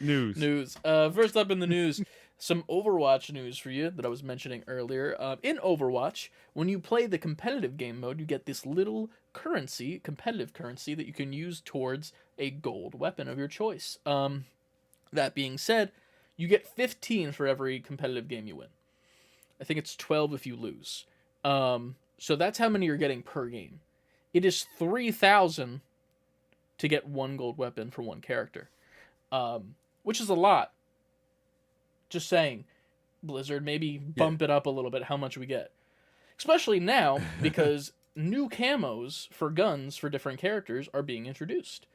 News. First up in the news, some Overwatch news for you that I was mentioning earlier. In Overwatch, when you play the competitive game mode, you get this little currency, competitive currency, that you can use towards a gold weapon of your choice. That being said, you get 15 for every competitive game you win. I think it's 12 if you lose. So that's how many you're getting per game. It is 3,000 to get one gold weapon for one character. Which is a lot. Just saying, Blizzard, maybe bump it up a little bit how much we get. Especially now, because new camos for guns for different characters are being introduced.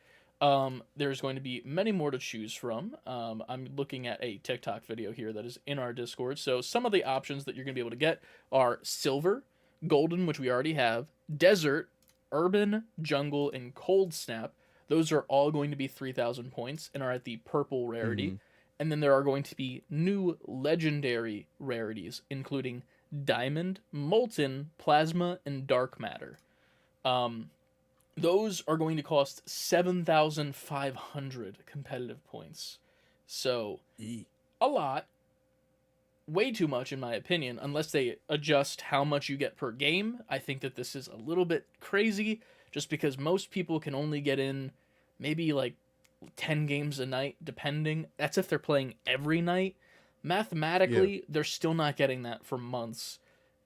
There's going to be many more to choose from. I'm looking at a TikTok video here that is in our Discord. So some of the options that you're going to be able to get are silver, golden, which we already have, desert, urban, jungle, and cold snap. Those are all going to be 3,000 points and are at the purple rarity. Mhm. And then there are going to be new legendary rarities, including diamond, molten, plasma, and dark matter. Those are going to cost 7,500 competitive points. So, a lot. Way too much, in my opinion, unless they adjust how much you get per game. I think that this is a little bit crazy, just because most people can only get in maybe like 10 games a night, depending. That's if they're playing every night. Mathematically, they're still not getting that for months.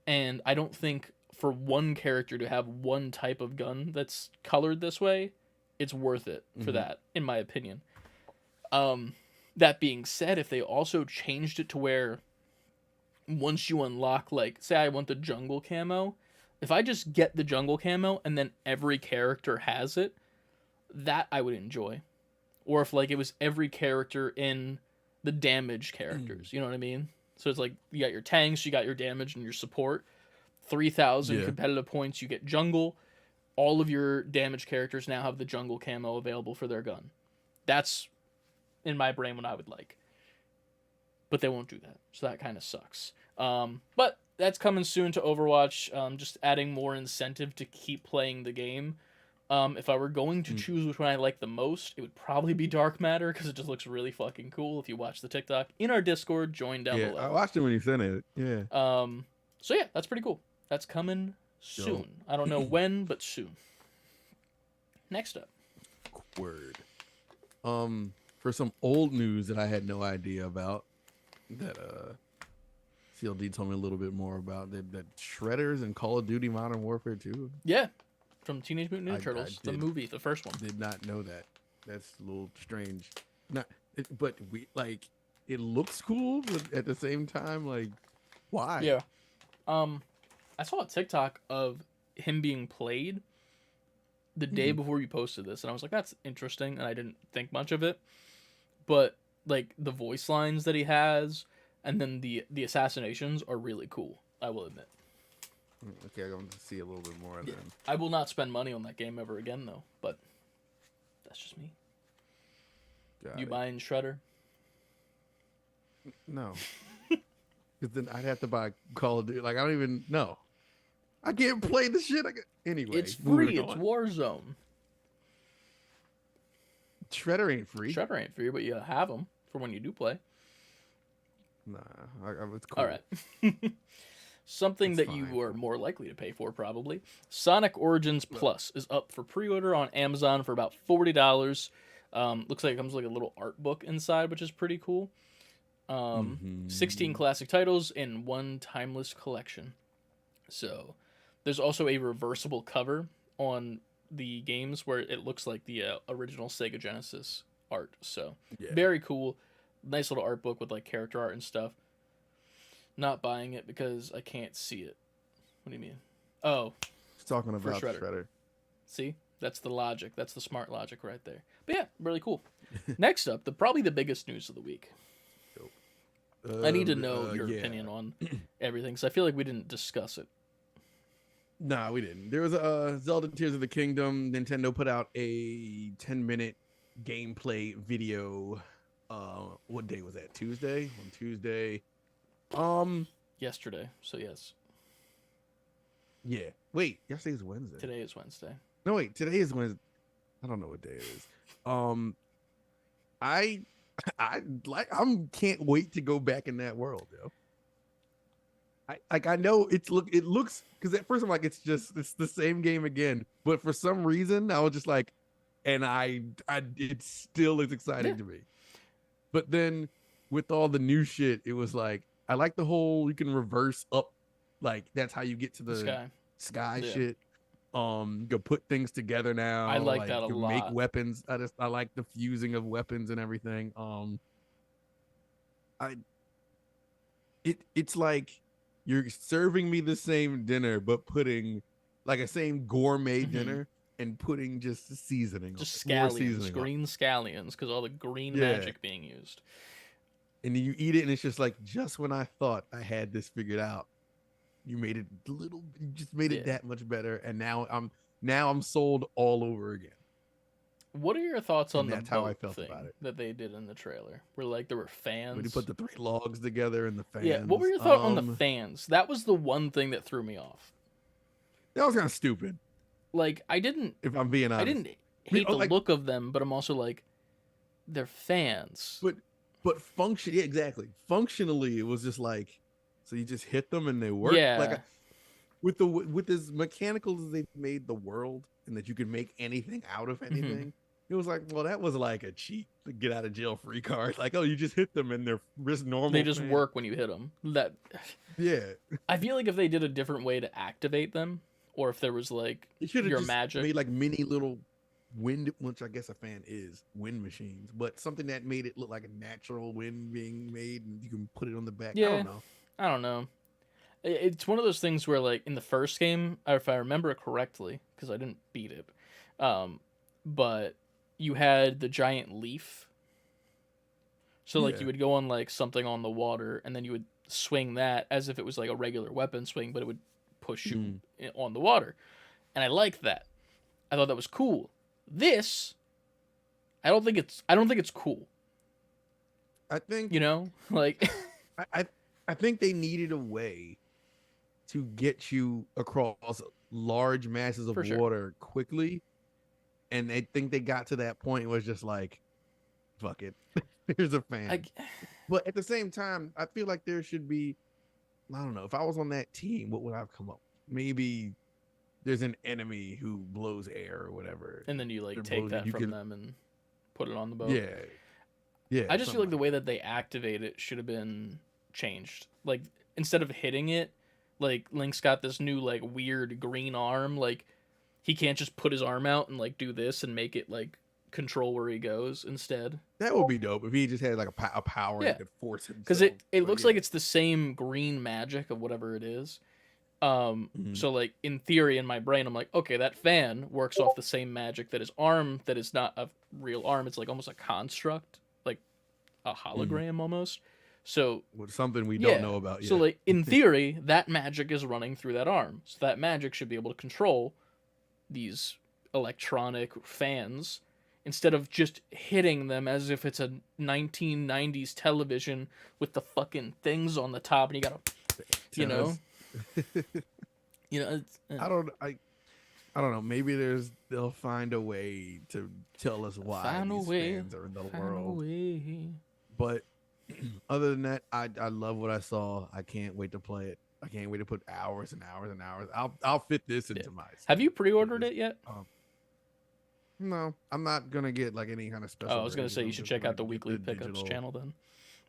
And I don't think for one character to have one type of gun that's colored this way, it's worth it for that, in my opinion. That being said, if they also changed it to where once you unlock, like, say I want the jungle camo, if I just get the jungle camo and then every character has it, that I would enjoy. Or if, like, it was every character in the damage characters, you know what I mean? So it's like, you got your tanks, you got your damage and your support. 3,000 competitive points, you get jungle. All of your damage characters now have the jungle camo available for their gun. That's, in my brain, what I would like. But they won't do that, so that kind of sucks. But that's coming soon to Overwatch, just adding more incentive to keep playing the game. If I were going to choose which one I like the most, it would probably be Dark Matter, because it just looks really fucking cool. If you watch the TikTok in our Discord, join down below. I watched it when you sent it. Yeah. So yeah, that's pretty cool. That's coming soon. I don't know when, but soon. Next up. Word. For some old news that I had no idea about, that CLD told me a little bit more about, that Shredders and Call of Duty Modern Warfare 2. Yeah, from Teenage Mutant Ninja I Turtles, the did- movie, the first one. Did not know that. That's a little strange. But we like it looks cool, but at the same time, like, why? Yeah. I saw a TikTok of him being played the day before you posted this, and I was like, that's interesting, and I didn't think much of it. But like the voice lines that he has, and then the assassinations are really cool, I will admit. Okay, I'm going to see a little bit more of them. I will not spend money on that game ever again, though, but that's just me. Got You it. buying Shredder? No, because then I'd have to buy Call of Duty. Like I don't even know. I can't play the shit. Anyway, It's moving free. It's on. Warzone. Shredder ain't free. Shredder ain't free, but you have them for when you do play. Nah, it's cool. All right. Something It's that you fine. are more likely to pay for, probably. Sonic Origins Plus is up for pre-order on Amazon for about $40. Looks like it comes with like a little art book inside, which is pretty cool. 16 classic titles in one timeless collection. So, there's also a reversible cover on the games where it looks like the original Sega Genesis art. So, Yeah. very cool. Nice little art book with like character art and stuff. Not buying it because I can't see it. What do you mean? Oh, Talking about Shredder. Shredder. see? That's the logic. That's the smart logic right there. But yeah, really cool. Next up, probably the biggest news of the week. I need to know your yeah. opinion on everything because I feel like we didn't discuss it. Nah, we didn't. There was a Zelda Tears of the Kingdom. Nintendo put out a 10-minute gameplay video. What day was that? Tuesday? On Tuesday. Yesterday, so yes. Yeah. Wait, yesterday's Wednesday. Today is Wednesday. No, wait, today is Wednesday. I don't know what day it is. I'm can't wait to go back in that world, yo. I know it looks because at first I'm like it's the same game again, but for some reason I was just like, and it still is exciting Yeah. to me. But then with all the new shit, it was like I like the whole you can reverse up, like that's how you get to the Sky. sky Yeah. shit. You can put things together now. I like that a you can make lot. weapons. I like the fusing of weapons and everything. It's like you're serving me the same dinner, but putting like a same gourmet Mhm. dinner and putting just seasoning, Just more scallions, seasoning on it. green scallions, because all the green Yeah. magic being used. And then you eat it, and it's just like just when I thought I had this figured out, you made it you just made it Yeah. that much better, and now I'm sold all over again. What are your thoughts on And the that's how I boat felt thing about it. that they did in the trailer? Where like there were fans. When you put the 3 logs together and the fans. Yeah, what were your thoughts on the Um, fans? That was the one thing that threw me off. That was kind of stupid, Like I didn't if I'm being honest. I didn't hate the like- look of them, but I'm also like they're fans. But function, yeah, exactly. Functionally, it was just like, so you just hit them and they work. Yeah. Like with as mechanical as they've made the world, and that you can make anything out of Mm-hmm. anything. It was like, well, that was like a cheat to get out of jail free card. Like, oh, you just hit them and they're just normal. They just fans. work when you hit them. That Yeah, I feel like if they did a different way to activate them, or if there was like it should have your just magic. made like mini little wind, which I guess a fan is wind machines, but something that made it look like a natural wind being made, and you can put it on the back. I Yeah. don't know. I don't know. It's one of those things where, like, in the first game, if I remember it correctly, because I didn't beat it, but you had the giant leaf. So, like, Yeah. you would go on, like, something on the water, and then you would swing that as if it was, like, a regular weapon swing, but it would push you on the water. And I liked that. I thought that was cool. This, I don't think it's cool. I think You know? Like, I think they needed a way to get you across large masses of For sure. water quickly, and I think they got to that point where it's just like, fuck it, here's a fan. I, But at the same time, I feel like there should be, I don't know, if I was on that team, what would I have come up? Maybe there's an enemy who blows air or whatever. and then you, like, They're take bloated, that you from can- them and put it on the boat. Yeah. Yeah. I just feel like the something way that they activate it should have been changed. Like instead of hitting it, like Link's got this new like weird green arm. Like he can't just put his arm out and like do this and make it like control where he goes instead. that would be dope if he just had like a power Yeah. that could force himself. Because it But looks yeah. like it's the same green magic of whatever it is. Mhm. So like in theory in my brain I'm like, okay, that fan works off the same magic that his arm that is not a real arm. It's like almost a construct, like a hologram almost. So with something we yeah, don't know about yet. so like in theory, that magic is running through that arm. So that magic should be able to control these electronic fans instead of just hitting them as if it's a 1990s television with the fucking things on the top and you gotta, you know, it's, I don't know. Maybe they'll find a way to tell us why Find a these way. fans are in the find a world. way. But other than that, I love what I saw. I can't wait to play it. I can't wait to put hours and hours and hours. I'll fit this into my. Have you pre-ordered it yet? No, I'm not gonna get like any kind of special. Oh, I was gonna version. say I'm you should just check gonna out the get weekly pickups digital. channel then,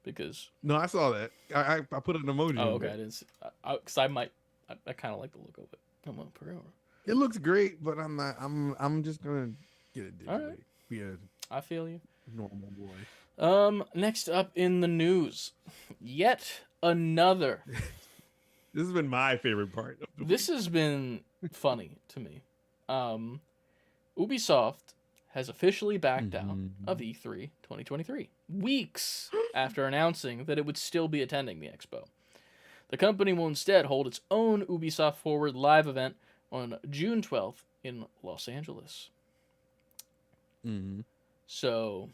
because No, I saw that. I put an emoji. oh in okay, there. it is. Because I kind of like the look of it. I'm gonna pre-order. It looks great, but I'm not. I'm just gonna get it digitally. Alright. Be a I feel you. normal boy. Next up in the news, yet another. This has been my favorite part. Of the This has been funny to me. Ubisoft has officially backed out of E3 2023, weeks after announcing that it would still be attending the expo. The company will instead hold its own Ubisoft Forward live event on June 12th in Los Angeles. So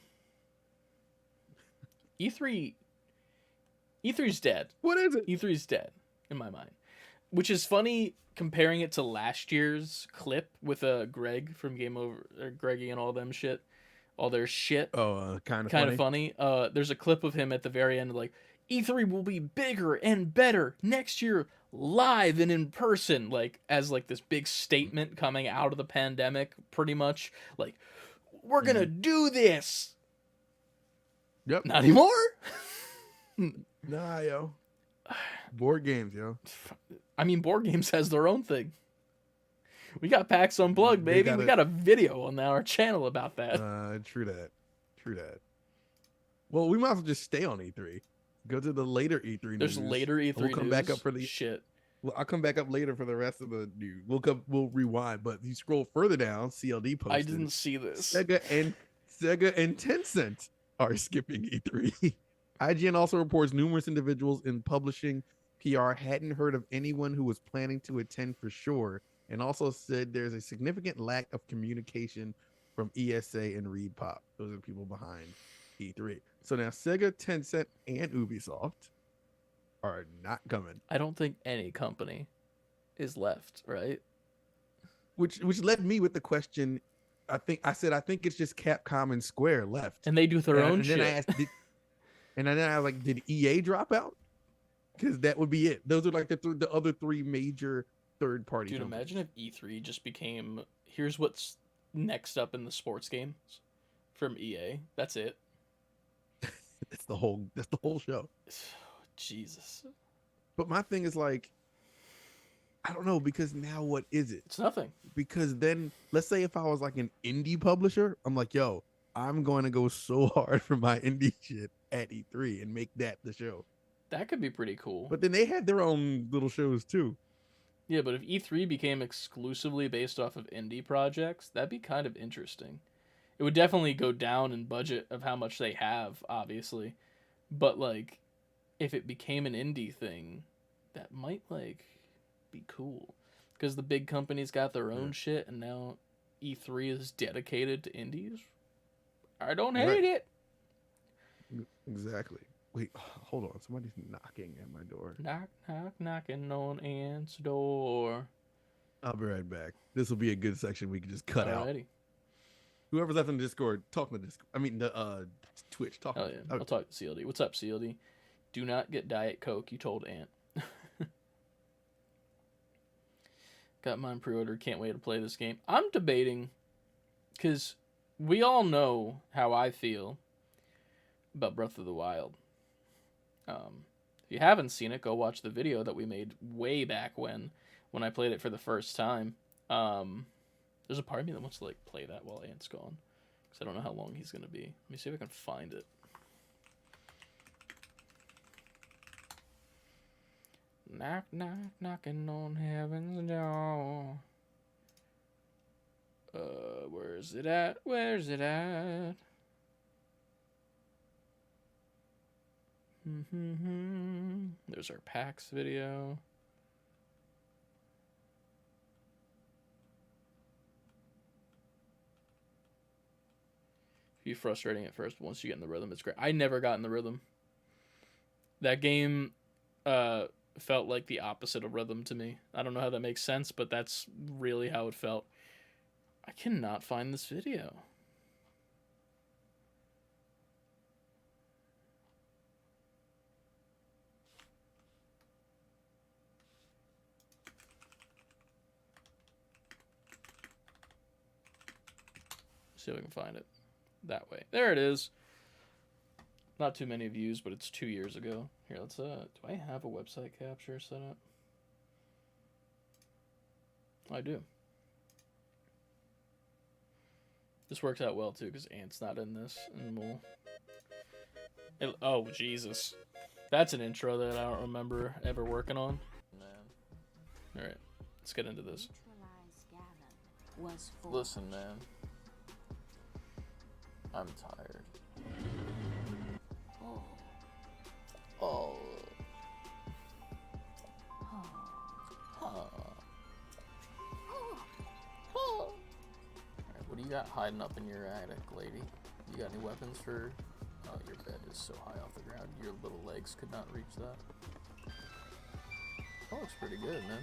E3's dead. What is it? E3's dead in my mind, which is funny comparing it to last year's clip with Greg from Game Over, or Greggy and all them shit, all their shit. Oh, kind Of funny. There's a clip of him at the very end, like E3 will be bigger and better next year, live and in person, like as like this big statement coming out of the pandemic, pretty much. Like, we're gonna do this. Yep. Not anymore. Nah, yo. Board games, yo. I mean, Board Games has their own thing. We got PAX Unplugged, They baby. We got a video on our channel about that. True that. Well, we might as well just stay on E3. Go to the later E3 There's news. later E3 We'll come back news. up for the shit. Well, I'll come back up later for the rest of the news. We'll rewind, but if you scroll further down, CLD posted I didn't see this. Sega and Tencent are skipping E3. IGN also reports numerous individuals in publishing PR hadn't heard of anyone who was planning to attend for sure, and also said there's a significant lack of communication from ESA and ReedPop. Those are the people behind E3. So now Sega, Tencent, and Ubisoft are not coming. I don't think any company is left, right? Which led me with the question. I think it's just Capcom and Square left. And they do their own shit. Then I asked, and then I was like, did EA drop out? Because that would be it. Those are like the other three major third party. Dude, imagine if E3 just became, here's what's next up in the sports games from EA. That's it. That's the whole show. Jesus. But my thing is like, I don't know, because now what is it? It's nothing. Because then let's say if I was like an indie publisher, I'm like, yo, I'm going to go so hard for my indie shit at E3 and make that the show. That could be pretty cool. But then they had their own little shows too. Yeah, but if E3 became exclusively based off of indie projects, that'd be kind of interesting. It would definitely go down in budget of how much they have, obviously. But, like, if it became an indie thing, that might, like, be cool. Because the big companies got their own shit, and now E3 is dedicated to indies. I don't hate it. Exactly. Wait, hold on. Somebody's knocking at my door. Knock, knock, knocking on Ant's door. I'll be right back. This will be a good section we can just cut out. Alrighty. Whoever's left in the Discord, talk in the Discord. I mean, the Twitch. Talk. Oh, yeah. I'll talk to CLD. What's up, CLD? Do not get Diet Coke, you told Ant. Got mine pre-ordered. Can't wait to play this game. I'm debating, because we all know how I feel about Breath of the Wild. If you haven't seen it, go watch the video that we made way back when I played it for the first time. There's a part of me that wants to like play that while Ant's gone, because I don't know how long he's gonna be. Let me see if I can find it. Knock, knock, knocking on heaven's door. Where's it at? Where's it at? There's our PAX video. Be frustrating at first, but once you get in the rhythm, it's great. I never got in the rhythm. That game felt like the opposite of rhythm to me. I don't know how that makes sense, but that's really how it felt. I cannot find this video. See if we can find it that way. There it is. Not too many views, but it's 2 years ago. Here, let's do I have a website capture set up? I do. This works out well too because Ant's not in this, and oh Jesus, that's an intro that I don't remember ever working on. Man. All right, let's get into this. Listen, man. I'm tired. Oh. Alright, what do you got hiding up in your attic, lady? You got any weapons for... Oh, your bed is so high off the ground, your little legs could not reach that. That looks pretty good, man.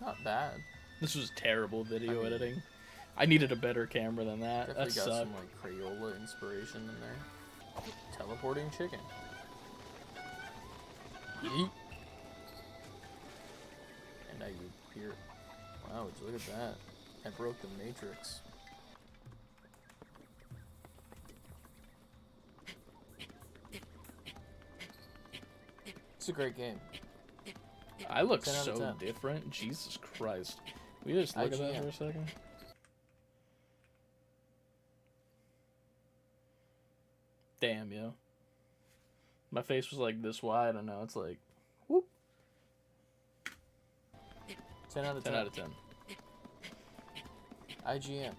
Not bad. This was terrible video editing. I needed a better camera than that. Definitely That got sucked. some like Crayola inspiration in there. Teleporting chicken. Yeet. And now you hear. Wow, would you look at that? I broke the Matrix. It's a great game. I look 10 out of so 10. different. Jesus Christ. Will you just look at that IGN. for a second? Damn, yo. My face was like this wide, and now it's like, whoop. 10 out of 10. 10 out of 10. IGN.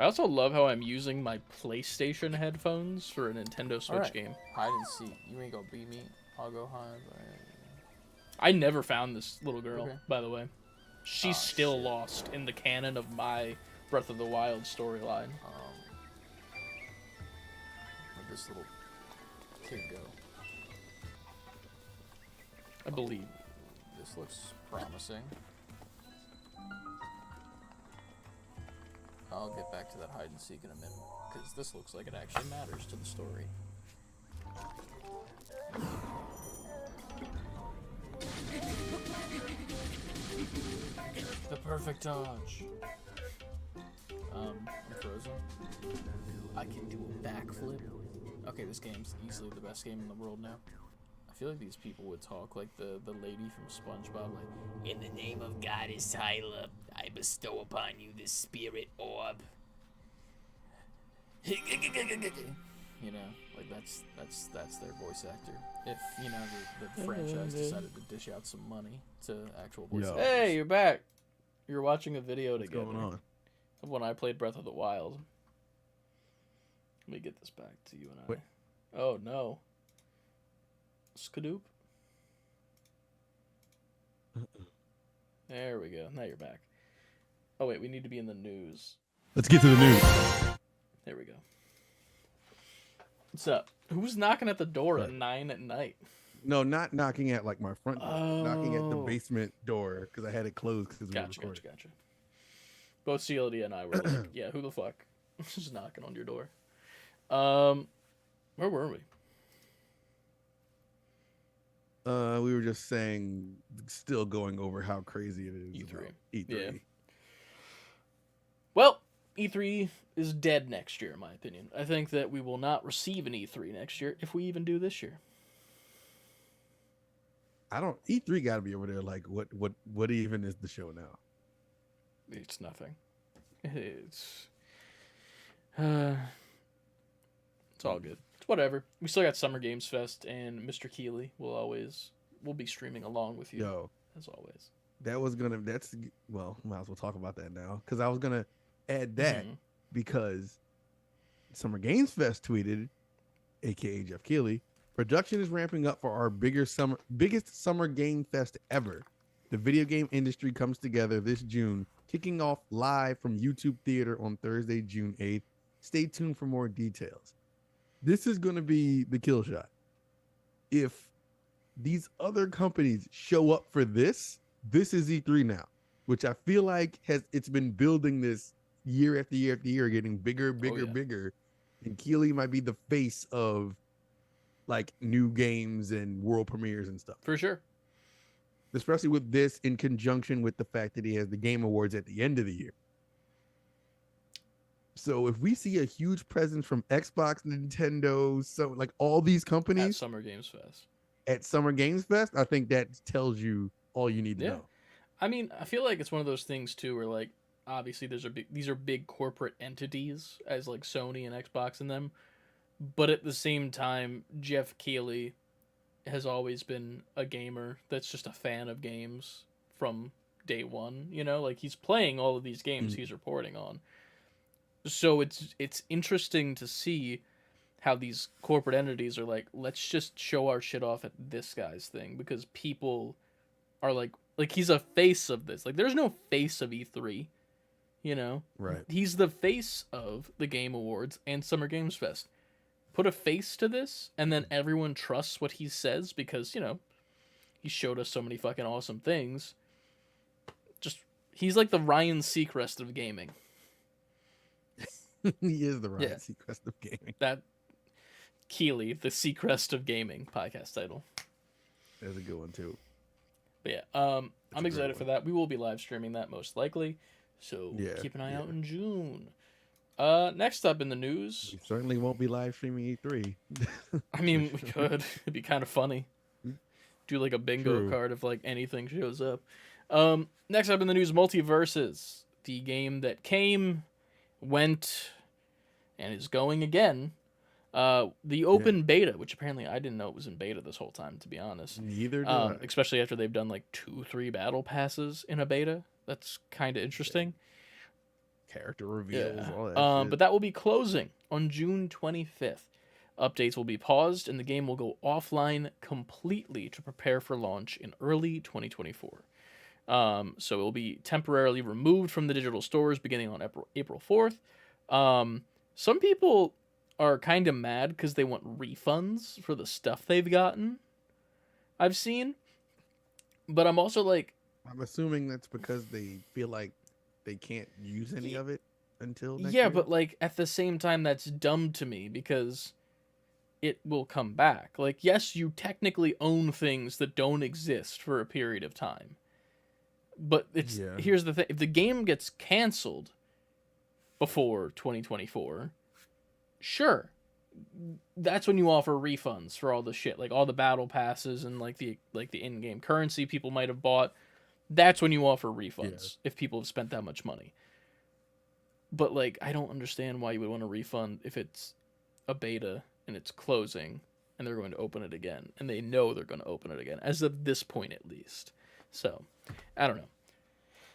I also love how I'm using my PlayStation headphones for a Nintendo Switch Alright. game. Hide and seek. You ain't gonna beat me. I'll go hide. I never found this little girl, Okay. by the way. She's Aw, still shit. lost in the canon of my Breath of the Wild storyline. Where'd this little kid go? I believe. This looks promising. I'll get back to that hide and seek in a minute, because this looks like it actually matters to the story. The perfect dodge. I'm frozen. I can do a backflip. Okay, this game's easily the best game in the world now. I feel like these people would talk like the lady from SpongeBob, like, in the name of Goddess Hyla, I bestow upon you this spirit orb. You know, like that's their voice actor. If you know the franchise decided to dish out some money to actual voice Yo. actors. Hey, you're back. You're watching a video What's together going on? of when I played Breath of the Wild. Let me get this back to you and I. Wait. Oh no. Skadoop. There we go. Now you're back. Oh wait, we need to be in the news. Let's get to the news. There we go. What's up? Who's knocking at the door at Right. 9 at night? No, not knocking at like my front door. Knocking at the Oh. basement door because I had it closed because we were Gotcha, recording. gotcha. Both CLD and I were like, yeah, who the fuck? Just knocking on your door. Where were we? We were just saying, still going over how crazy it is. E3. about E3. Yeah. Well, E3 is dead next year, in my opinion. I think that we will not receive an E3 next year if we even do this year. I don't. E3 got to be over there. Like, what even is the show now? It's nothing. It's all good. It's whatever. We still got Summer Games Fest, and Mr. Keeley will be streaming along with you Yo, as always. well, might as well talk about that now because I was gonna add that Mhm. because Summer Games Fest tweeted aka Jeff Keighley, production is ramping up for our biggest summer game fest ever. The video game industry comes together this June, kicking off live from YouTube Theater on Thursday, June 8th. Stay tuned for more details. This is going to be the kill shot. If these other companies show up for this is E3 now, which I feel like it's been building this year after year after year, getting bigger, bigger. And Keighley might be the face of like new games and world premieres and stuff. For sure. Especially with this in conjunction with the fact that he has the Game Awards at the end of the year. So if we see a huge presence from Xbox, Nintendo, so like all these At companies Summer Games Fest. at Summer Games Fest, I think that tells you all you need to know. I mean, I feel like it's one of those things too where like obviously these are big corporate entities as like Sony and Xbox and them. But at the same time, Jeff Keighley has always been a gamer that's just a fan of games from day one, you know, like he's playing all of these games he's reporting on. So it's interesting to see how these corporate entities are like, let's just show our shit off at this guy's thing because people are like he's a face of this. Like there's no face of E3, you know? Right. He's the face of the Game Awards and Summer Games Fest. Put a face to this, and then everyone trusts what he says because, you know, he showed us so many fucking awesome things. Just, he's like the Ryan Seacrest of gaming. He is the Ryan Seacrest of gaming. That, Keighley, the Seacrest of gaming podcast title. That's a good one, too. But yeah, I'm excited for that. We will be live streaming that most likely, so keep an eye out in June. Next up in the news, We certainly won't be live streaming E3. I mean, we could. It'd be kind of funny. Do like a bingo True. card if like anything shows up. Next up in the news, Multiverses, the game that came, went, and is going again. The open beta, which apparently I didn't know it was in beta this whole time, to be honest. Neither do I. Especially after they've done like 2-3 battle passes in a beta. That's kind of interesting. Character reveals, all that shit. But that will be closing on June 25th. Updates will be paused, and the game will go offline completely to prepare for launch in early 2024. So it will be temporarily removed from the digital stores beginning on April 4th. Some people are kind of mad because they want refunds for the stuff they've gotten. I've seen. But I'm also like... I'm assuming that's because they feel like they can't use any of it until next yeah, year. but like at the same time, that's dumb to me because it will come back. Like, yes, you technically own things that don't exist for a period of time. But here's the thing. If the game gets canceled before 2024, sure. That's when you offer refunds for all the shit, like all the battle passes and like the in-game currency people might have bought. That's when you offer refunds if people have spent that much money. But like, I don't understand why you would want a refund if it's a beta and it's closing and they're going to open it again, and they know they're going to open it again as of this point at least. So, I don't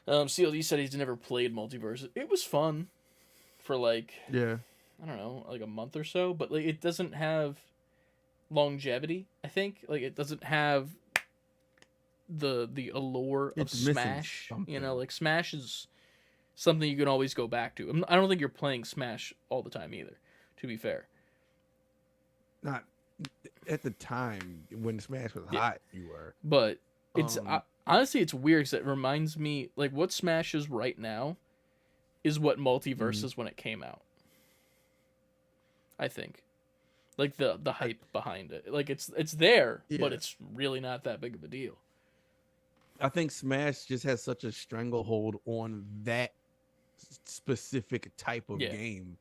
know. CLD said he's never played Multiverse. It was fun for like I don't know, like a month or so, but like it doesn't have longevity. I think like it doesn't have the allure of It's missing Smash. You know, something. like Smash is something you can always go back to. I don't think you're playing Smash all the time either. To be fair, Not at the time when Smash was hot, you were. but it's Um, honestly it's weird because it reminds me like what Smash is right now is what Multiverse Mm-hmm. is when it came out. I think, like the hype behind it, like it's there, but Yeah. it's really not that big of a deal. I think Smash just has such a stranglehold on that specific type of Yeah. game.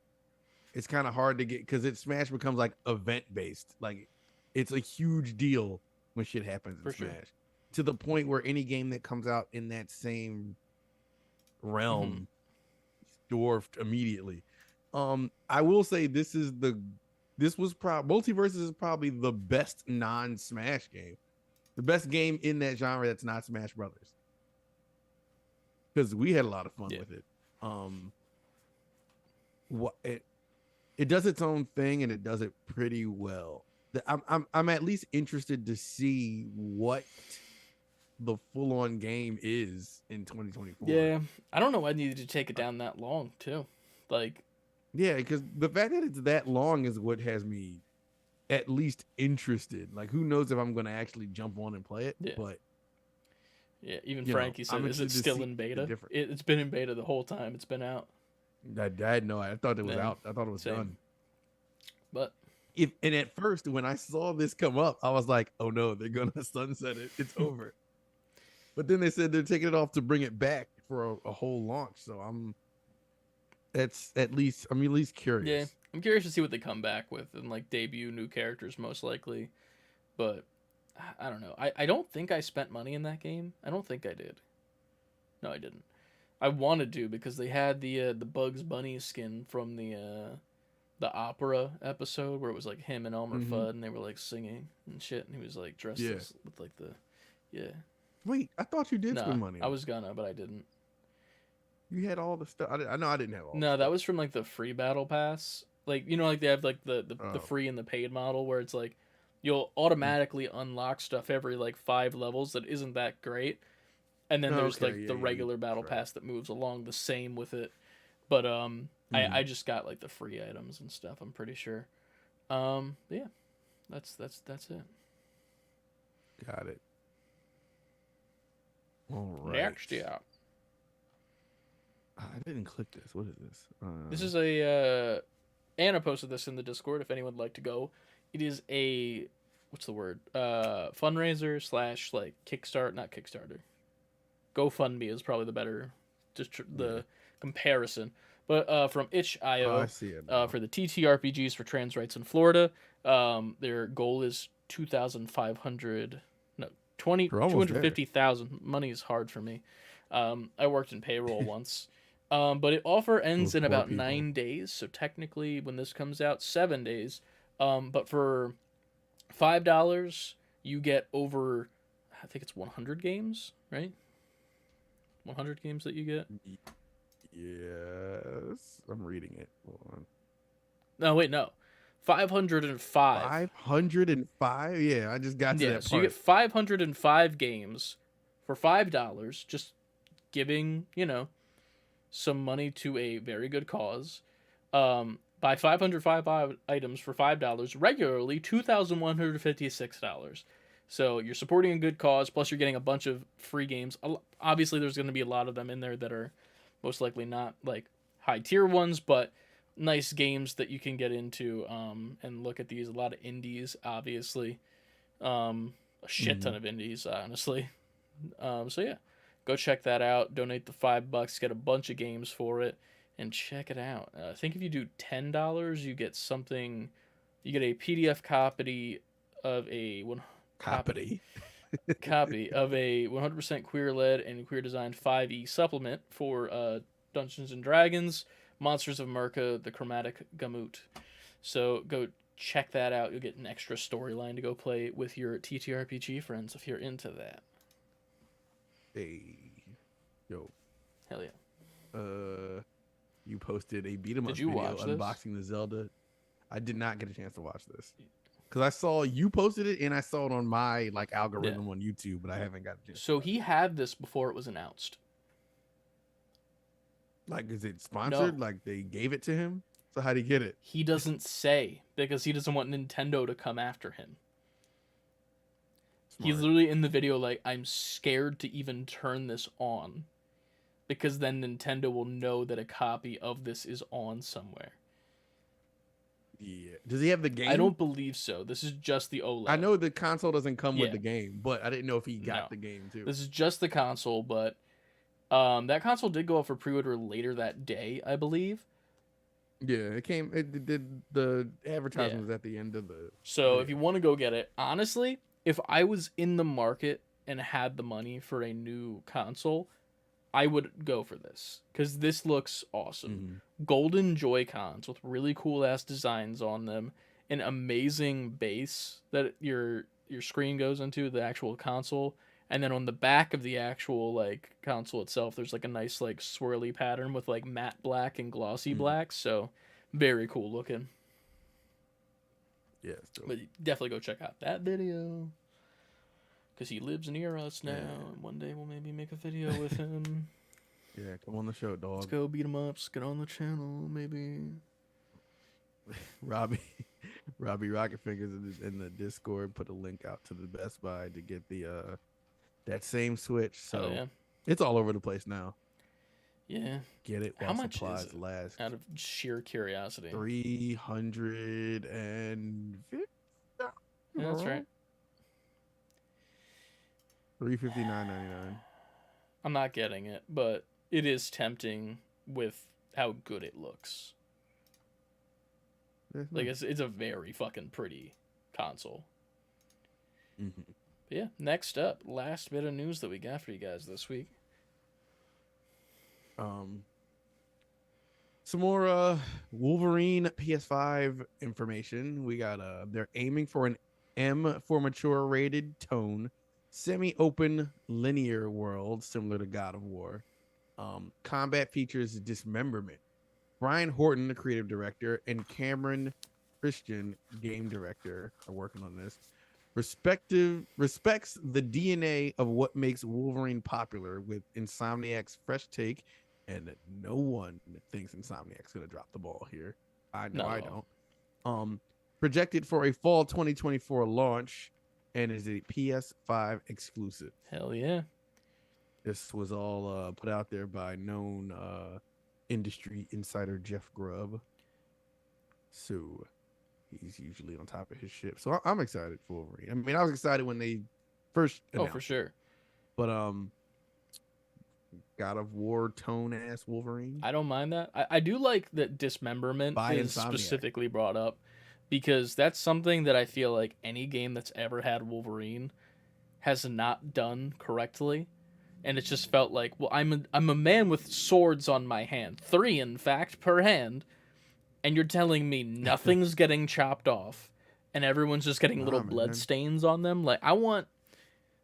It's kind of hard to get because Smash becomes like event based. Like it's a huge deal when shit happens in For sure. Smash. To the point where any game that comes out in that same realm Mm-hmm. dwarfed immediately. I will say Multiverses is probably the best non-Smash game. The best game in that genre that's not Smash Brothers. Because we had a lot of fun Yeah. with it. it does its own thing and it does it pretty well. I'm at least interested to see what the full on game is in 2024. Yeah, I don't know why I needed to take it down that long too. Like, Yeah, because the fact that it's that long is what has me at least interested. Like, who knows if I'm going to actually jump on and play it? Yeah. But yeah, even You know, Frankie said, I'm "Is it interested to still see in the beta? difference. It's been in beta the whole time. It's been out." I had no idea. I thought it was Yeah, out. I thought it was same. done. But And at first, when I saw this come up, I was like, "Oh no, they're gonna sunset it. It's over." But then they said they're taking it off to bring it back for a whole launch. So I'm at least curious. yeah, I'm curious to see what they come back with and like debut new characters most likely. But I don't know. I don't think I spent money in that game. I don't think I did. No, I didn't. I wanted to because they had the Bugs Bunny skin from the opera episode where it was like him and Elmer Mhm. Fudd and they were like singing and shit and he was like dressed Yeah. with like the yeah. Wait, I thought you did No, spend money. I was gonna, but I didn't. You had all the stuff. I know I didn't have all. No, the that stuff. was from like the free battle pass. Like like they have like the Oh. free and the paid model where it's like you'll automatically unlock stuff every like 5 levels that isn't that great. And then there's Okay, like yeah, the yeah, regular battle right. pass that moves along the same with it. But I just got like the free items and stuff, I'm pretty sure. Yeah. That's it. Got it. All right. Next, yeah. I didn't click this. What is this? This is a Anna posted this in the Discord if anyone would like to go. It is a what's the word? Fundraiser / like Kickstart, not Kickstarter. GoFundMe is probably the better the comparison. But from itch.io Oh, I see it. now. for the TTRPGs for trans rights in Florida. Their goal is 20 We're almost there. 250,000. Money is hard for me. I worked in payroll once. But it offer ends Those in poor about people. 9 days. So technically, when this comes out, 7 days. But for $5, you get over, I think it's 100 games, right? 100 games that you get. Yes, I'm reading it. Hold on. No, wait, no. 505. 505. Yeah, I just got to Yeah, that so you part. get 505 games for $5, just giving, some money to a very good cause. Buy 505 items for $5, regularly $2,156. So you're supporting a good cause, plus you're getting a bunch of free games. Obviously, there's going to be a lot of them in there that are most likely not like high tier ones, but nice games that you can get into and look at these. A lot of indies, obviously. A shit ton of indies, honestly. So yeah, go check that out. Donate the $5, get a bunch of games for it, and check it out. I think if you do $10, you get something. You get a PDF copy of a copy of a 100% queer-led and queer-designed 5e supplement for Dungeons and Dragons, Monsters of America, the Chromatic Gamut. So go check that out. You'll get an extra storyline to go play with your TTRPG friends if you're into that. Hey, yo, Hell yeah. you posted a beat 'em up Did you video watch this? unboxing the Zelda. I did not get a chance to watch this because I saw you posted it and I saw it on my algorithm on YouTube, but I haven't got a chance. So he had this before it was announced. Is it sponsored? No. Like they gave it to him? So how'd he get it? He doesn't say because he doesn't want Nintendo to come after him. He's Smart. literally in the video like, I'm scared to even turn this on because then Nintendo will know that a copy of this is on somewhere. Yeah. Does he have the game? I don't believe so. This is just the OLED. I know the console doesn't come with Yeah. the game, but I didn't know if he got No. the game too. This is just the console, but that console did go up for pre-order later that day, I believe. Yeah, it came. It did. The advertisement was at the end of the. So Yeah. if you want to go get it, honestly, if I was in the market and had the money for a new console, I would go for this because this looks awesome. Golden Joy-Cons with really cool ass designs on them, an amazing base that your screen goes into, the actual console, and then on the back of the actual console itself, there's a nice swirly pattern with matte black and glossy black. So very cool looking. Yeah, it's dope. But definitely go check out that video. Because he lives near us now, Yeah. and one day we'll maybe make a video with him. Yeah, come on the show, Let's dog. go beat him up. Let's get on the channel, maybe. Robbie Rocket Fingers in the Discord put a link out to the Best Buy to get the that same Switch. So Oh, yeah. it's all over the place now. Yeah. Get it How while much is supplies it? last. Out of sheer curiosity. 350. Yeah, that's right. $359.99. I'm not getting it, but it is tempting with how good it looks. Like, it's a very fucking pretty console. Mm-hmm. But yeah, next up, last bit of news that we got for you guys this week. Some more Wolverine PS5 information. We got they're aiming for an M for mature rated tone, semi-open linear world similar to God of War. Combat features dismemberment. Brian Horton, the creative director, and Cameron Christian, game director, are working on this. Respects the DNA of what makes Wolverine popular with Insomniac's fresh take, and no one thinks Insomniac's gonna drop the ball here. I know I No. don't. Projected for a fall 2024 launch, and is a PS5 exclusive. Hell yeah. This was all put out there by known industry insider Jeff Grubb. So he's usually on top of his shit. So I'm excited for Wolverine. I mean, I was excited when they first Oh, announced for it, sure. but God of War tone ass Wolverine. I don't mind that. I do like that dismemberment By is Insomniac. specifically brought up because that's something that I feel like any game that's ever had Wolverine has not done correctly. And it just felt like, well, I'm a man with swords on my hand. 3, in fact, per hand. And you're telling me nothing's getting chopped off and everyone's just getting little Nah, blood man. stains on them. Like,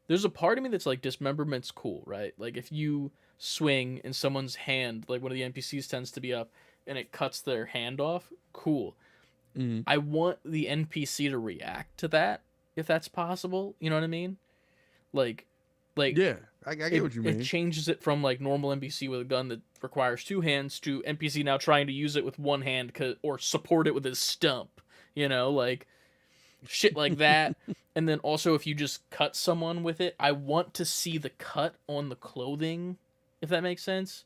there's a part of me that's like, dismemberment's cool, right? Like, if you swing in someone's hand, like one of the NPCs tends to be up, and it cuts their hand off, cool. Mhm. I want the NPC to react to that, if that's possible. You know what I mean? Like, Yeah, I get what you mean. It changes it from like normal NPC with a gun that requires 2 hands to NPC now trying to use it with 1 hand or support it with his stump. You know, like shit like that. And then also if you just cut someone with it, I want to see the cut on the clothing, if that makes sense.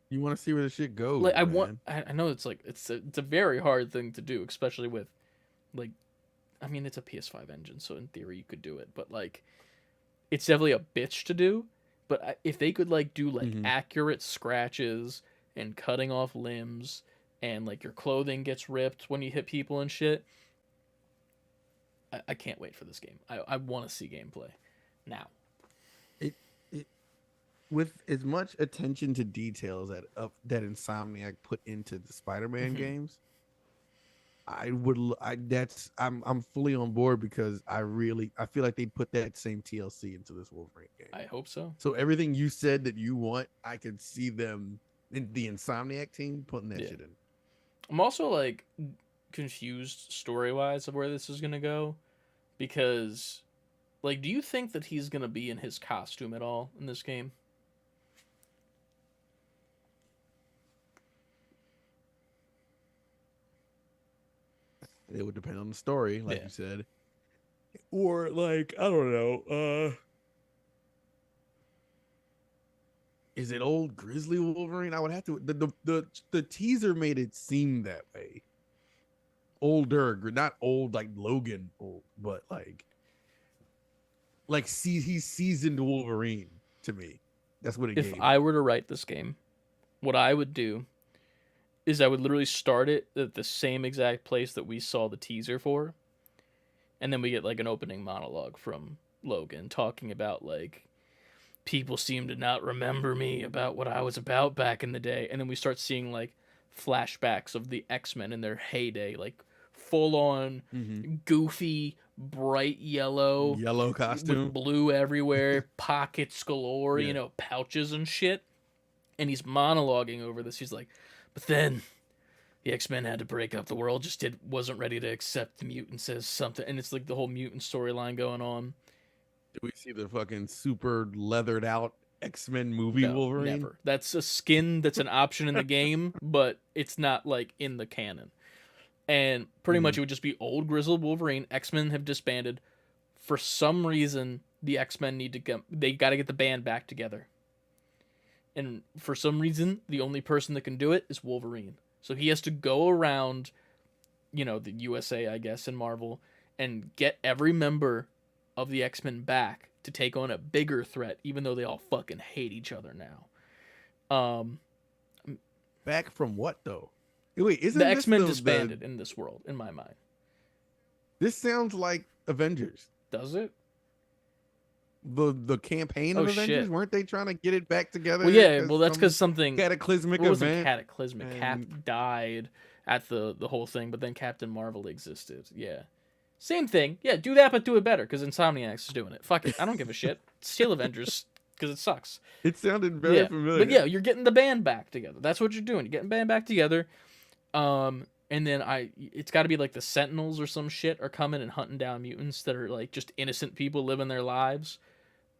You want to see where the shit goes. Like I man. want, I know it's like it's a very hard thing to do, especially with like, I mean it's a PS5 engine, so in theory you could do it, but like it's definitely a bitch to do. But if they could like do like Mhm. accurate scratches and cutting off limbs and like your clothing gets ripped when you hit people and shit, I can't wait for this game. I want to see gameplay now. With as much attention to details that Insomniac put into the Spider-Man Mhm. games, I'm fully on board because I feel like they put that same TLC into this Wolverine game. I hope so. So everything you said that you want, I could see them in the Insomniac team putting that Yeah. shit in. I'm also like confused story-wise of where this is going to go because like do you think that he's going to be in his costume at all in this game? It would depend on the story, like Yeah. you said. Or like, I don't know, is it old Grizzly Wolverine? I would have to the teaser made it seem that way. Older, not old like Logan old, but he's seasoned Wolverine to me. That's what it If gave. I were to write this game, what I would do is I would literally start it at the same exact place that we saw the teaser for. And then we get like an opening monologue from Logan talking about like people seem to not remember me about what I was about back in the day. And then we start seeing like flashbacks of the X-Men in their heyday, like full on Mhm. goofy, bright yellow Yellow costume. with blue everywhere, pockets galore, Yeah. you know, pouches and shit. And he's monologuing over this. He's like, but then the X-Men had to break up. The world just wasn't ready to accept the mutants as something, and it's like the whole mutant storyline going on. Do we see the fucking super leathered out X-Men movie No, Wolverine? never. That's a skin that's an option in the game, but it's not like in the canon. And pretty much it would just be old grizzled Wolverine. X-Men have disbanded. For some reason, the X-Men need to come. They got to get the band back together. And for some reason, the only person that can do it is Wolverine. So he has to go around, the USA, I guess, and Marvel, and get every member of the X-Men back to take on a bigger threat, even though they all fucking hate each other now. Back from what though? Wait, isn't The this X-Men the- disbanded in this world, in my mind. This sounds like Avengers. Does it? The campaign Oh, of Avengers, shit. weren't they trying to get it back together? Well, yeah. Well, that's because something. cataclysmic It wasn't event. cataclysmic. Cap and- died at the whole thing, but then Captain Marvel existed. Yeah. Same thing. Yeah, do that, but do it better, because Insomniac's is doing it. Fuck it. I don't give a shit. Steal Avengers, because it sucks. It sounded very Yeah. familiar. But yeah, you're getting the band back together. That's what you're doing. You're getting band back together. And then it's got to be like the Sentinels or some shit are coming and hunting down mutants that are like just innocent people living their lives.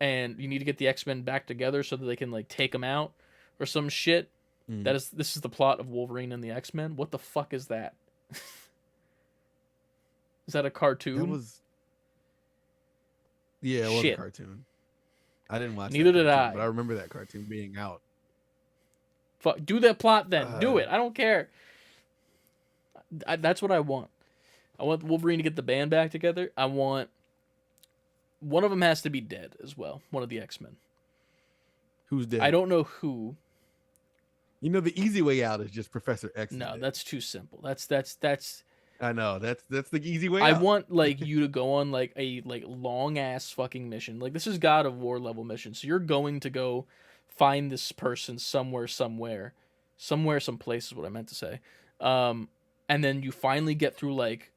And you need to get the X-Men back together so that they can like take them out or some shit. Mm. This is the plot of Wolverine and the X-Men. What the fuck is that? Is that a cartoon? That was. Yeah, it was Shit. a cartoon. I didn't watch. Neither that did cartoon, I. But I remember that cartoon being out. Fuck, do that plot then. Do Uh. it. I don't care. That's what I want. I want Wolverine to get the band back together. I want one of them has to be dead as well. One of the X-Men. Who's dead? I don't know who. You know, the easy way out is just Professor X. is No, dead. that's too simple. That's. I know that's the easy way I out. want like you to go on like a long ass fucking mission. Like this is God of War level mission. So you're going to go find this person someplace is what I meant to say. And then you finally get through like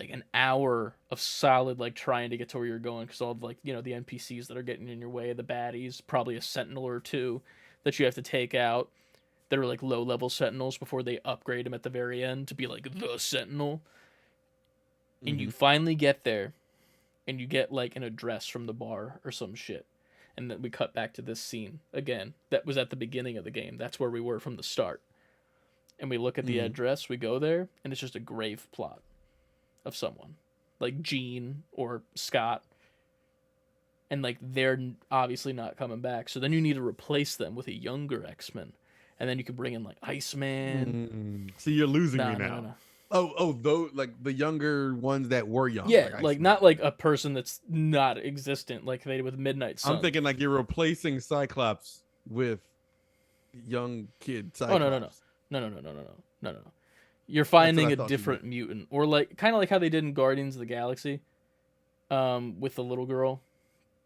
an hour of solid like trying to get to where you're going, because all of like the NPCs that are getting in your way, the baddies, probably a sentinel or two that you have to take out that are like low level sentinels before they upgrade them at the very end to be like the sentinel. And you finally get there and you get like an address from the bar or some shit. And then we cut back to this scene again. That was at the beginning of the game. That's where we were from the start. And we look at the address, we go there, and it's just a grave plot of someone. Like Jean or Scott. And like they're obviously not coming back. So then you need to replace them with a younger X-Men. And then you can bring in like Iceman. See, you're losing No, me no, now. no, no. Oh, those like the younger ones that were young. Yeah, like Iceman. not like a person that's not existent like they did with Midnight Sun. I'm thinking like you're replacing Cyclops with young kid Cyclops. Oh no. You're finding I a thought you different mutant, or like kind of like how they did in Guardians of the Galaxy, with the little girl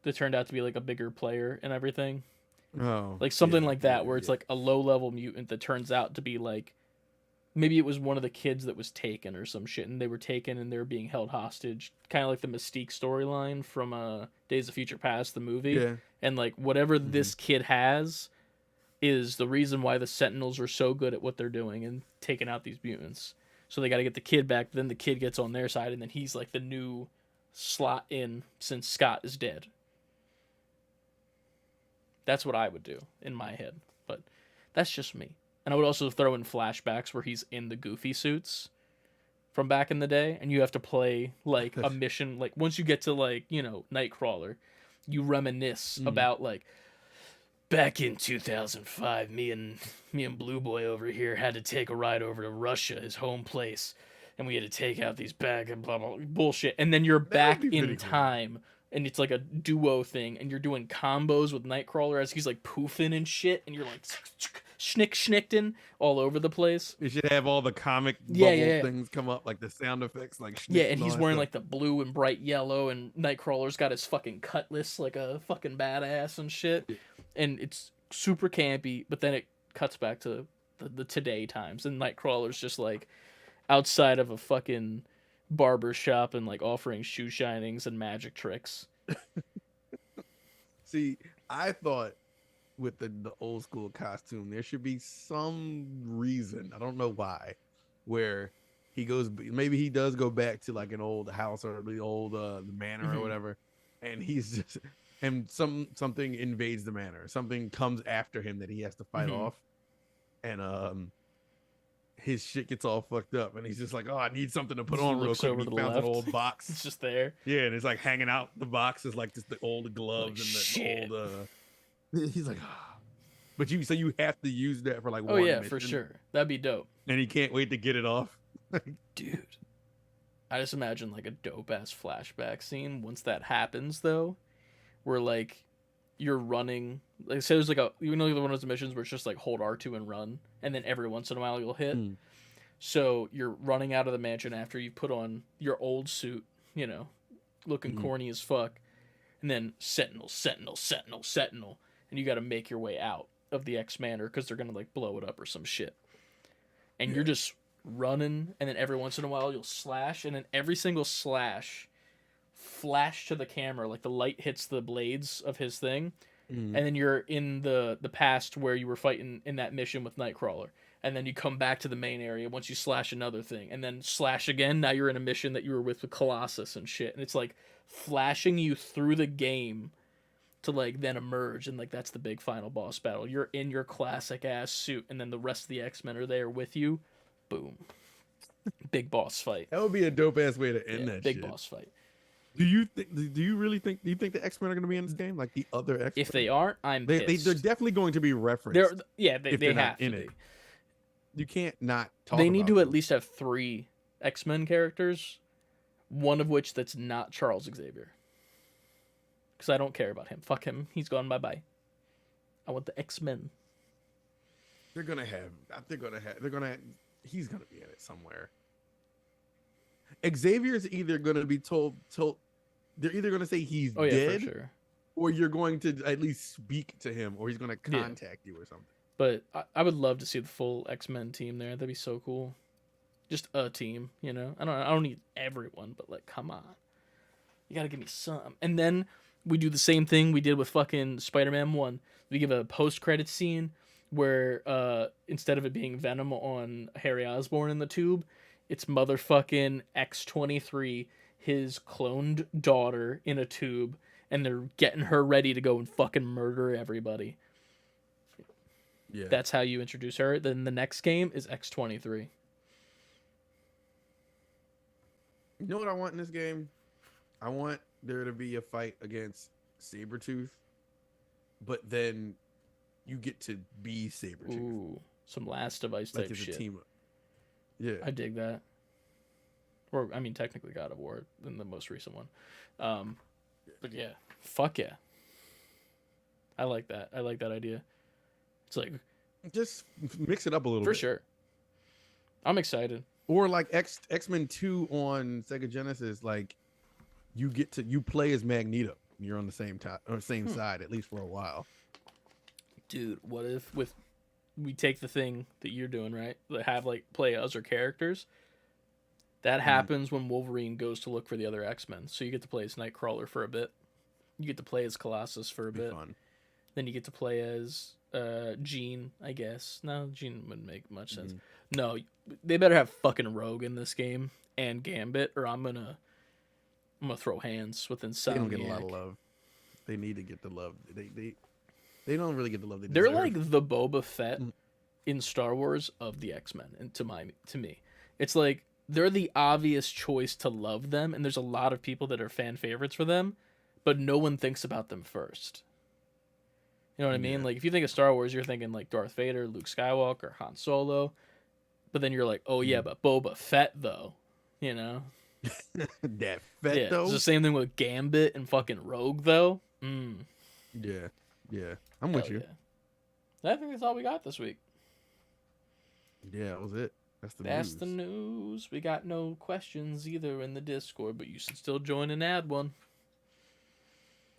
that turned out to be like a bigger player and everything. Oh, Like something yeah, like that, yeah, where it's yeah. like a low level mutant that turns out to be like, maybe it was one of the kids that was taken or some shit, and they were taken and they were being held hostage, kind of like the Mystique storyline from Days of Future Past, the movie. Yeah. And like whatever this kid has is the reason why the Sentinels are so good at what they're doing and taking out these mutants. So they got to get the kid back, then the kid gets on their side, and then he's like the new slot in since Scott is dead. That's what I would do in my head, but that's just me. And I would also throw in flashbacks where he's in the Goofy suits from back in the day, and you have to play like a mission. Like once you get to like Nightcrawler, you reminisce about like back in 2005, me and Blue Boy over here had to take a ride over to Russia, his home place, and we had to take out these bag and blah blah bullshit. And then you're back be in pretty cool. time. And it's like a duo thing, and you're doing combos with Nightcrawler as he's like poofing and shit, and you're like schnickting all over the place. It should have all the comic Yeah, bubble yeah. things come up, like the sound effects, like Yeah, schnick and all he's that wearing stuff. like the blue and bright yellow, and Nightcrawler's got his fucking cutlass like a fucking badass and shit. And it's super campy, but then it cuts back to the today times, and Nightcrawler's just like outside of a fucking barber shop and like offering shoe shinings and magic tricks. See, I thought with the old school costume. There should be some reason, I don't know why, where he goes. Maybe he does go back to like an old house or the old the manor or whatever, and he's just and something invades the manor. Something comes after him that he has to fight off, and his shit gets all fucked up, and he's just like, "Oh, I need something to put Just on real looks quick." over And to he the found an left. old box. It's just there. Yeah, and it's like hanging out. The box is like just the old gloves and the shit. old. He's like, but you have to use that for like Oh one yeah, mission, for sure. That'd be dope. and he can't wait to get it off. Dude. I just imagine like a dope ass flashback scene once that happens though, where like you're running. Like say there's like one of those missions where it's just like hold R2 and run, and then every once in a while you'll hit. Mm. So you're running out of the mansion after you put on your old suit, you know, looking corny as fuck, and then Sentinel, and you got to make your way out of the X Manor because they're gonna like blow it up or some shit, and you're just running, and then every once in a while you'll slash, and then every single slash flash to the camera like the light hits the blades of his thing, and then you're in the past where you were fighting in that mission with Nightcrawler, and then you come back to the main area once you slash another thing, and then slash again. Now you're in a mission that you were with Colossus and shit, and it's like flashing you through the game to like then emerge, and like that's the big final boss battle. You're in your classic ass suit, and then the rest of the X-Men are there with you. Boom. Big boss fight. That would be a dope ass way to end that. Big shit. boss fight. Do you really think? Do you think the X-Men are going to be in this game like the other X-Men? If they aren't, I'm they're pissed. definitely going to be referenced. They if they're not have to in be. it. You can't not talk. They need about to them. at least have 3 X-Men characters, one of which that's not Charles Xavier. Because I don't care about him. Fuck him. He's gone. Bye-bye. I want the X-Men. They're gonna have. He's gonna be in it somewhere. Xavier's either gonna be told. They're either gonna say he's Oh, yeah, dead, for sure. or you're going to at least speak to him, or he's gonna contact you or something. But I would love to see the full X-Men team there. That'd be so cool. Just a team, you know? I don't need everyone, but like, come on. You gotta give me some. And then we do the same thing we did with fucking Spider-Man 1. We give a post-credit scene where instead of it being Venom on Harry Osborn in the tube, it's motherfucking X-23, his cloned daughter in a tube, and they're getting her ready to go and fucking murder everybody. Yeah, That's how you introduce her. Then the next game is X-23. You know what I want in this game? I want there to be a fight against Sabretooth, but then you get to be Sabretooth. Ooh, some Last Device Like type it's a shit. team up. Yeah. I dig that. Or, I mean, technically God of War in the most recent one. But yeah, fuck yeah. I like that. I like that idea. It's like, Just mix it up a little for bit. sure. I'm excited. Or like X-Men 2 on Sega Genesis, like you play as Magneto. You're on the same same side, at least for a while. Dude, what if we take the thing that you're doing, right? That have like play other characters. That happens when Wolverine goes to look for the other X-Men. So you get to play as Nightcrawler for a bit. You get to play as Colossus for a Be bit. fun. Then you get to play as Jean, I guess. No, Jean wouldn't make much sense. No, they better have fucking Rogue in this game and Gambit, or I'm gonna throw hands with Insomniac. They don't get a lot of love. They need to get the love. They don't really get the love they They're deserve. like the Boba Fett in Star Wars of the X-Men, and to me, it's like they're the obvious choice to love them, and there's a lot of people that are fan favorites for them, but no one thinks about them first. You know what I mean? Yeah. Like if you think of Star Wars, you're thinking like Darth Vader, Luke Skywalker, Han Solo, but then you're like, oh yeah, but Boba Fett though, you know? that fat Yeah, though. it's the same thing with Gambit and fucking Rogue though. Yeah, I'm with you. Yeah. I think that's all we got this week. Yeah, that was it. That's the That's news. the news. We got no questions either in the Discord, but you should still join and add one.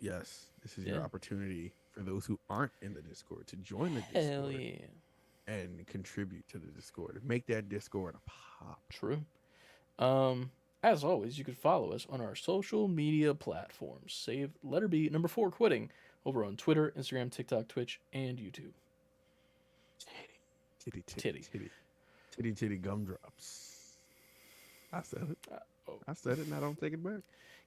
Yes, this is Yeah. your opportunity for those who aren't in the Discord to join the Hell Discord yeah. and contribute to the Discord. Make that Discord pop. True. As always, you can follow us on our social media platforms. Save letter B number 4 quitting over on Twitter, Instagram, TikTok, Twitch, and YouTube. Titty gumdrops. I said it. Oh. I said it and I don't take it back.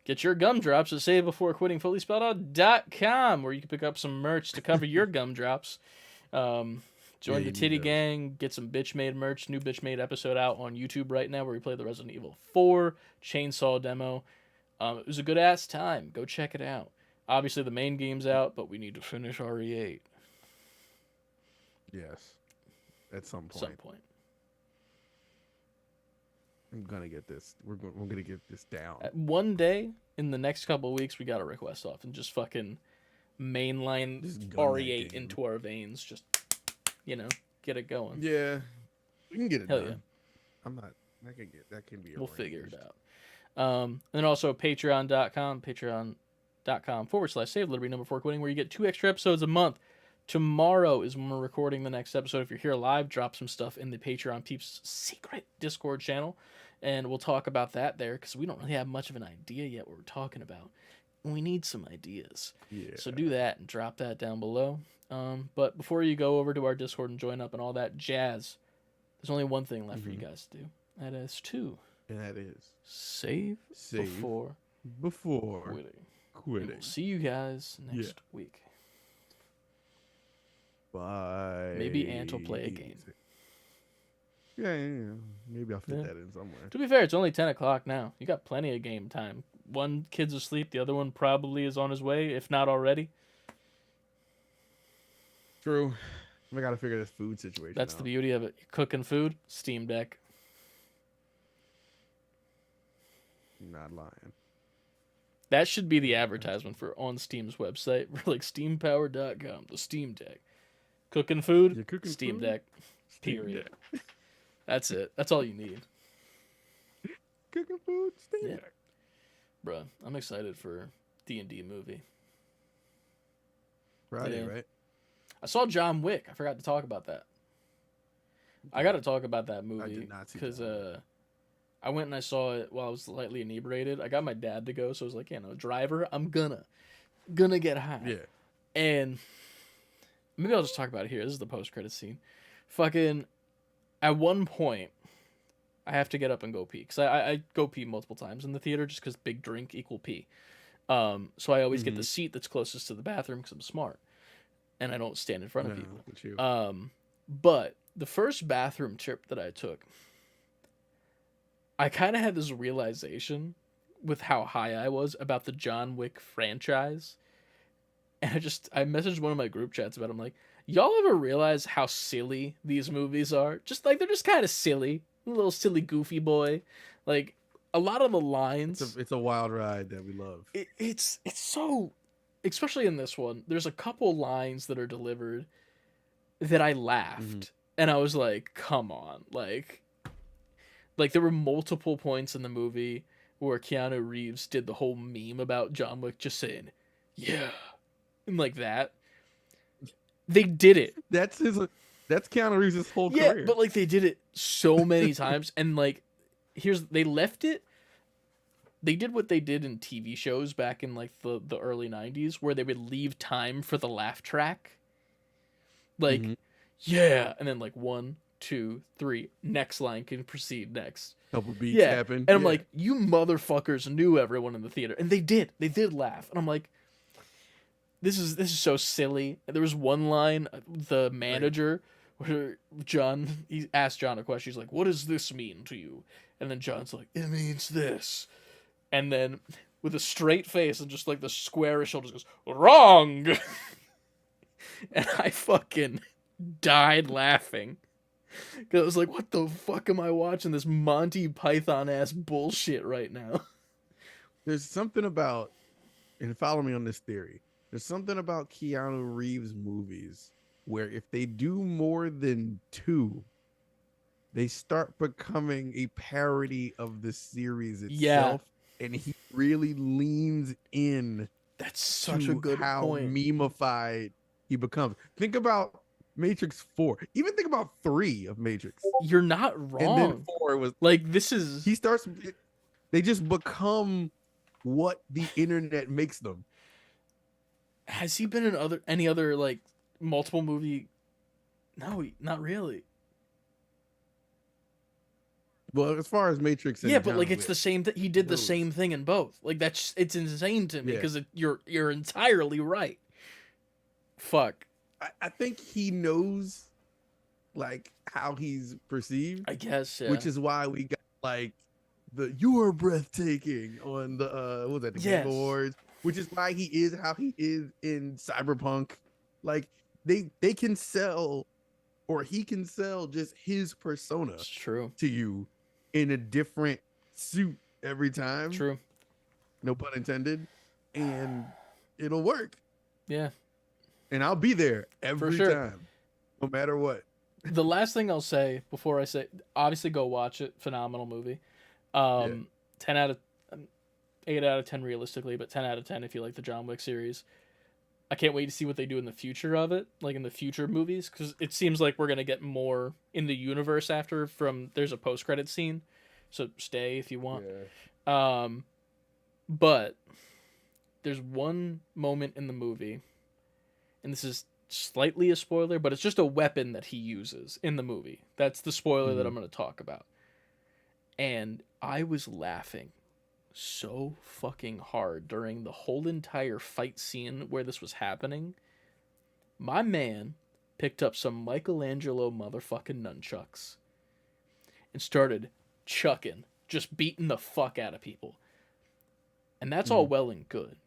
Get your gumdrops at SaveBeforeQuittingFullySpelledOut.com, where you can pick up some merch to cover your gumdrops. Join Yeah, the you Titty need those. Gang, get some Bitch Made merch. New Bitch Made episode out on YouTube right now where we play the Resident Evil 4 Chainsaw demo. It was a good ass time. Go check it out. Obviously, the main game's out, but we need to finish RE8 Yes. At some at point. some point. I'm gonna get this. We're gonna get this down. One day in the next couple of weeks, we got a request off and just fucking mainline Just gun that RE8 game. into our veins. Just, get it going. Yeah. We can get it Hell done. yeah. I'm not. That can be. We'll figure it arranged. out. And then also patreon.com/Save Liberty number 4 Quitting, where you get 2 extra episodes a month. Tomorrow is when we're recording the next episode. If you're here live, drop some stuff in the Patreon Peeps secret Discord channel, and we'll talk about that there because we don't really have much of an idea yet what we're talking about. We need some ideas. Yeah. So do that and drop that down below. But before you go over to our Discord and join up and all that jazz, there's only one thing left for you guys to do. That is to And that is save before quitting. quitting. We'll see you guys next week. Bye. Maybe Ant will play a game. Yeah. Maybe I'll fit Yeah. that in somewhere. To be fair, it's only 10 o'clock now. You got plenty of game time. One kid's asleep. The other one probably is on his way, if not already. True. I gotta figure this food situation That's out. the beauty of it. You're cooking food, Steam Deck. Not lying. That should be the advertisement for on Steam's website. We're like steampower.com, the Steam Deck. Cooking food, You're cooking Steam food? Deck. Steam Period. Deck. That's it. That's all you need. Cooking food, Steam Yeah. Deck. Bruh, I'm excited for D&D movie. Friday, Yeah. right? I saw John Wick. I forgot to talk about that. I got to talk about that movie did not see because John I went and I saw it while I was slightly inebriated. I got my dad to go, so I was like, driver, I'm gonna get high. Yeah. And maybe I'll just talk about it here. This is the post-credit scene. Fucking, at one point, I have to get up and go pee. Because I go pee multiple times in the theater just because big drink equal pee. So I always get the seat that's closest to the bathroom because I'm smart. And I don't stand in front of No, people. but you. But the first bathroom trip that I took, I kind of had this realization with how high I was about the John Wick franchise. And I messaged one of my group chats about it. I'm like, y'all ever realize how silly these movies are? Just like, they're just kind of silly. A little silly goofy boy. Like, a lot of the lines. It's a wild ride that we love. It's so, especially in this one, there's a couple lines that are delivered that I laughed. And I was like, come on. Like there were multiple points in the movie where Keanu Reeves did the whole meme about John Wick just saying, yeah. And like that. They did it. That's Keanu Reeves' whole Yeah, career. but like they did it so many times. And like, they left it. They did what they did in TV shows back in like the early 90s where they would leave time for the laugh track. Like, yeah. And then like 1, 2, 3, next line can proceed next. Couple beats Yeah. happen. And I'm like, you motherfuckers knew everyone in the theater. And they did. They did laugh. And I'm like, this is so silly. There was one line, the manager, where he asked John a question. He's like, what does this mean to you? And then John's like, it means this. And then with a straight face and just like the squarish shoulders goes, wrong. And I fucking died laughing. Because I was like, what the fuck am I watching? This Monty Python ass bullshit right now. There's something about, and follow me on this theory. There's something about Keanu Reeves movies where if they do more than 2, they start becoming a parody of the series itself. And he really leans in That's such to a good how point. memeified he becomes. Think about Matrix 4. Even think about 3 of Matrix. You're not And wrong. then 4 was Like, this is... they just become what the internet makes them. Has he been in any other like multiple movie? No, not really. Well, as far as Matrix and Yeah, but John like it's Wick, the same. He did the those- same thing in both. Like it's insane to me Yeah. because you're entirely right. Fuck. I think he knows like how he's perceived, I guess. Yeah. which is why we got like the "You're breathtaking" on the what was that, the Yes. Game Awards, which is why he is how he is in Cyberpunk. Like they can sell, or he can sell just his persona It's true. to you in a different suit every time. True. No pun intended, and it'll work. Yeah. And I'll be there every sure. time, no matter what. The last thing I'll say before I say, obviously go watch it. Phenomenal movie. 10 out of 8 out of 10 realistically, but 10 out of 10 if you like the John Wick series. I can't wait to see what they do in the future of it, like in the future movies, because it seems like we're gonna get more in the universe after. There's a post-credit scene, so stay if you want. But there's one moment in the movie, and this is slightly a spoiler, but it's just a weapon that he uses in the movie. That's the spoiler that I'm going to talk about. And I was laughing so fucking hard during the whole entire fight scene where this was happening. My man picked up some Michelangelo motherfucking nunchucks and started chucking, just beating the fuck out of people. And that's all well and good.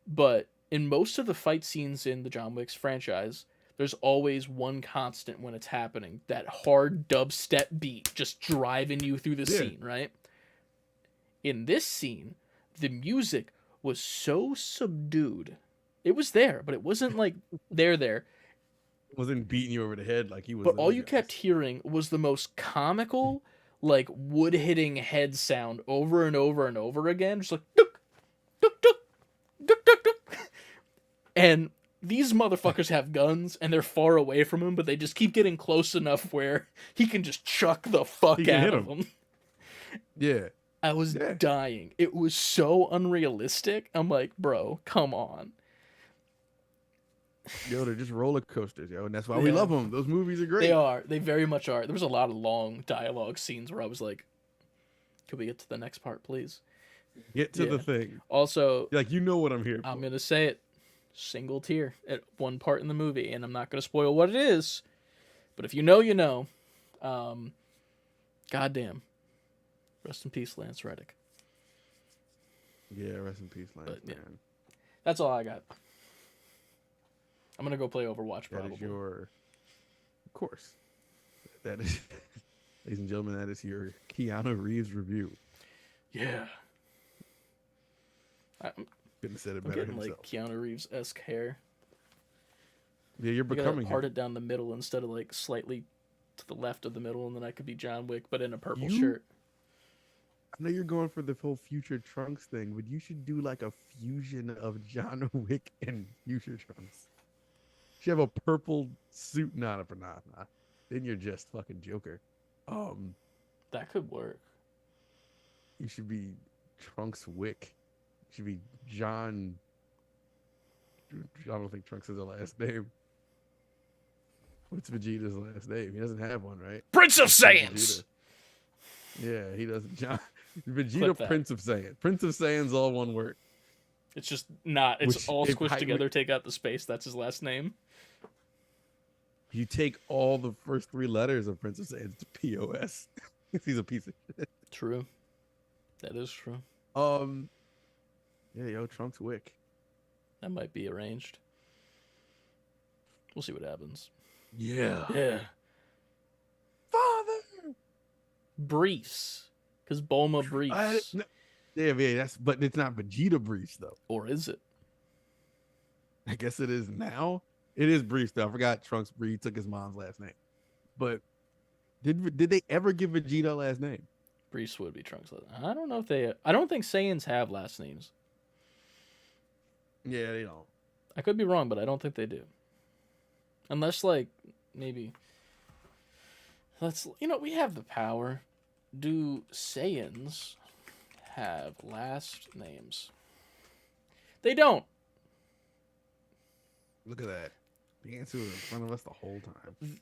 But in most of the fight scenes in the John Wick's franchise, there's always one constant when it's happening. That hard dubstep beat just driving you through the scene, right? In this scene, the music was so subdued. It was there, but it wasn't like there. Wasn't beating you over the head like he was. But the all other you guys. kept hearing was the most comical, like wood hitting head sound over and over and over again, just like duk, duk, duk, duk, duk, duk. And these motherfuckers have guns and they're far away from him, but they just keep getting close enough where he can just chuck the fuck He can out hit of 'em. them. Yeah. I was Yeah. dying. It was so unrealistic. I'm like, bro, come on. Yo, they're just roller coasters, yo, and that's why we Yeah. love them. Those movies are great. They are. They very much are. There was a lot of long dialogue scenes where I was like, could we get to the next part, please? Get to the Yeah. thing. Also, Like, you know what I'm here for. I'm going to say it. Single tear at one part in the movie, and I'm not going to spoil what it is. But if you know, you know. Goddamn. Rest in peace, Lance Reddick. Yeah, rest in peace, Lance, But, yeah. man. That's all I got. I'm going to go play Overwatch, That probably. is your... Of course. That is... Ladies and gentlemen, that is your Keanu Reeves review. Yeah. I'm Couldn't have said it I'm better getting himself. like Keanu Reeves-esque hair. Yeah, you're I gotta becoming part him. it down the middle instead of like slightly to the left of the middle, and then I could be John Wick, but in a purple You- shirt. I know you're going for the whole Future Trunks thing, but you should do like a fusion of John Wick and Future Trunks. You should have a purple suit. Nah. Then you're just fucking Joker. That could work. You should be Trunks Wick. You should be John. I don't think Trunks is a last name. What's Vegeta's last name? He doesn't have one, right? Prince of Vegeta. Saiyans. Yeah, he doesn't. John Clip Vegeta, that. Prince of Saiyan. Prince of Saiyan's all one word. It's just not. It's Which, all if squished I- together. Take out the space. That's his last name. You take all the first 3 letters of Prince of Saiyan, it's POS. He's a piece of shit. True. That is true. Yeah, yo, Trunks Wick. That might be arranged. We'll see what happens. Yeah. Yeah. Father. Briefs. Because Bulma briefs. Yeah, but it's not Vegeta briefs though. Or is it? I guess it is now. It is briefs though. I forgot Trunks brief took his mom's last name. But did they ever give Vegeta a last name? Briefs would be Trunks. I don't know if they. I don't think Saiyans have last names. Yeah, they don't. I could be wrong, but I don't think they do. Unless, like, maybe. We have the power. Do Saiyans have last names? They don't. Look at that. The answer was in front of us the whole time.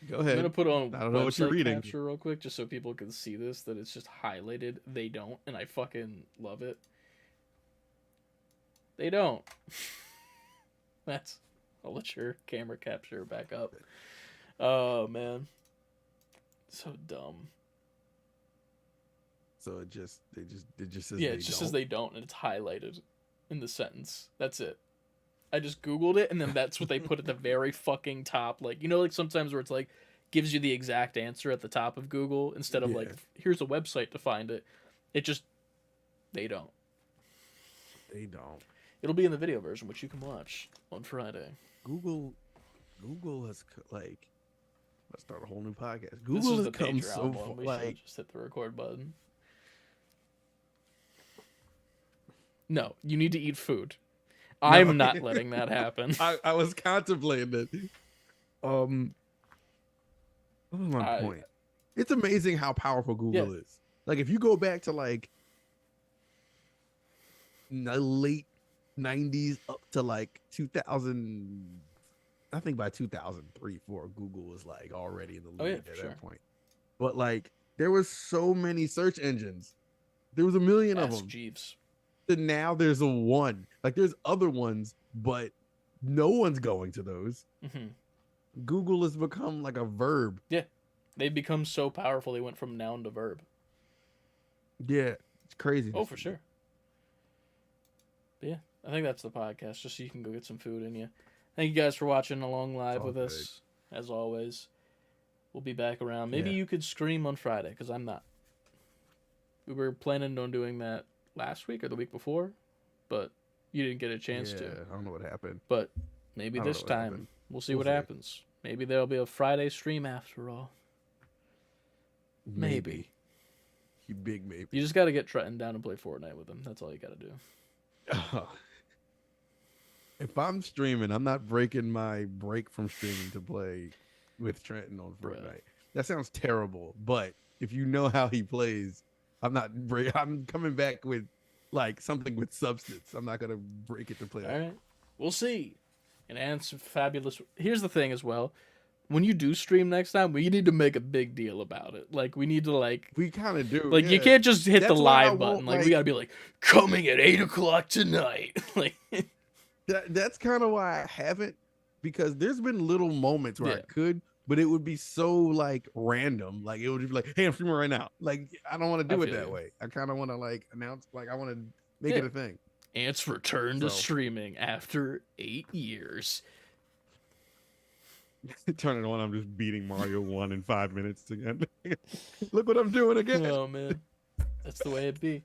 Go I'm ahead. gonna put on I don't know what you're website reading. capture real quick just so people can see this, that it's just highlighted. They don't, and I fucking love it. They don't. I'll let your camera capture back up. Oh man. So dumb. So it just says Yeah, they it just don't. says they don't, and it's highlighted in the sentence. That's it. I just Googled it, and then that's what they put at the very fucking top. Like, you know, like sometimes where it's like, gives you the exact answer at the top of Google instead of like, Yeah. here's a website to find it. It just, they don't. They don't. It'll be in the video version, which you can watch on Friday. Google has like, let's start a whole new podcast. This Google is has the come Patreon so one. far. We should have Like, just hit the record button. No, you need to eat food. I'm not letting that happen. I was contemplating it. What was my point? It's amazing how powerful Google is. Like, if you go back to like the late 90s up to like 2000, I think by 2003, 4, Google was like already in the lead Oh, yeah, at for sure. that point. But like, there was so many search engines. There was a million of Ask them. Jeeves. And now there's a one. Like, there's other ones, but no one's going to those. Hmm. Google has become like a verb. They've become so powerful, they went from noun to verb. Yeah, it's crazy. Oh, for sure. But yeah, I think that's the podcast, just so you can go get some food in you. Thank you guys for watching along live all with good. us, as always. We'll be back around. Maybe Yeah. you could stream on Friday, because I'm not. We were planning on doing that last week or the week before, but you didn't get a chance to. I don't know what happened. But maybe I don't this know what time, happened. we'll see We'll what see. happens. Maybe there'll be a Friday stream after all. Maybe. You big maybe. You just got to get Trenton down and play Fortnite with him. That's all you got to do. If I'm streaming, I'm not breaking my break from streaming to play with Trenton on Bruh. Fortnite. That sounds terrible, but if you know how he plays, I'm coming back with like something with substance. I'm not gonna break it to play. All right. We'll see. And answer fabulous. Here's the thing as well. When you do stream next time, we need to make a big deal about it. Like, we need to like We kind of do. you yeah. can't just hit the That's why I live button. won't, Like, we like- gotta be like, coming at 8:00 tonight. Like, That's kind of why I haven't, because there's been little moments where I Yeah. could, but it would be so like random. Like, it would be like, hey, I'm streaming right now. Like, I don't want to do I it feel that you. way. I kind of want to like announce, like, I want to make Yeah. it a thing. Ants return to So- streaming after 8 years. Turn it on. I'm just beating Mario 1 in 5 minutes again. Look what I'm doing again. Oh man, that's the way it be.